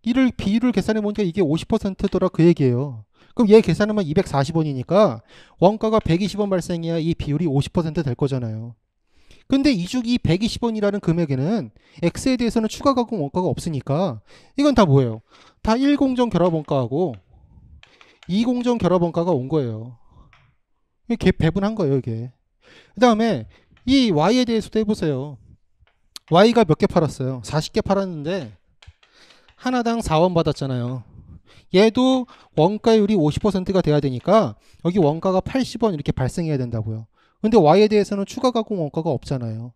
이를 비율을 계산해보니까 이게 50%더라 그 얘기예요. 그럼 얘 계산하면 240원이니까 원가가 120원 발생해야 이 비율이 50% 될 거잖아요. 근데 이 120원이라는 금액에는 X에 대해서는 추가 가공 원가가 없으니까 이건 다 뭐예요? 다 1공정 결합 원가하고 2공정 결합 원가가 온 거예요. 이게 배분한 거예요, 이게. 그 다음에 이 Y에 대해서도 해보세요. Y가 몇 개 팔았어요? 40개 팔았는데 하나당 4원 받았잖아요. 얘도 원가율이 50%가 돼야 되니까 여기 원가가 80원 이렇게 발생해야 된다고요. 근데 Y에 대해서는 추가 가공 원가가 없잖아요.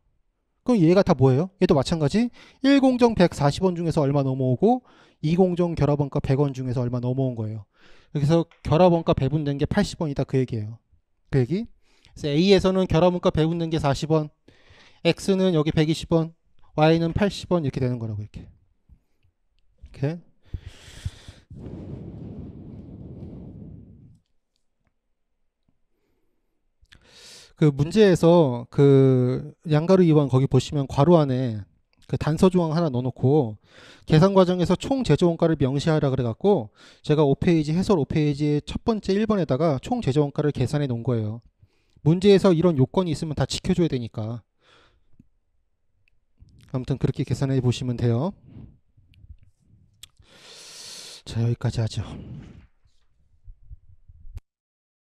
그럼 얘가 다 뭐예요? 얘도 마찬가지 1공정 140원 중에서 얼마 넘어오고 2공정 결합원가 100원 중에서 얼마 넘어온 거예요. 그래서 결합원가 배분된 게 80원이다 그 얘기예요. 그 얘기. 그래서 A에서는 결합원가 배분된 게 40원, X는 여기 120원, Y는 80원 이렇게 되는 거라고 이렇게. 그 문제에서 그 양가루 이완 거기 보시면 괄호 안에 그 단서 조항 하나 넣어놓고 계산 과정에서 총 제조 원가를 명시하라 그래갖고 제가 5페이지 해설 5페이지의 첫 번째 1번에다가 총 제조 원가를 계산해 놓은 거예요. 문제에서 이런 요건이 있으면 다 지켜줘야 되니까. 아무튼 그렇게 계산해 보시면 돼요. 자, 여기까지 하죠.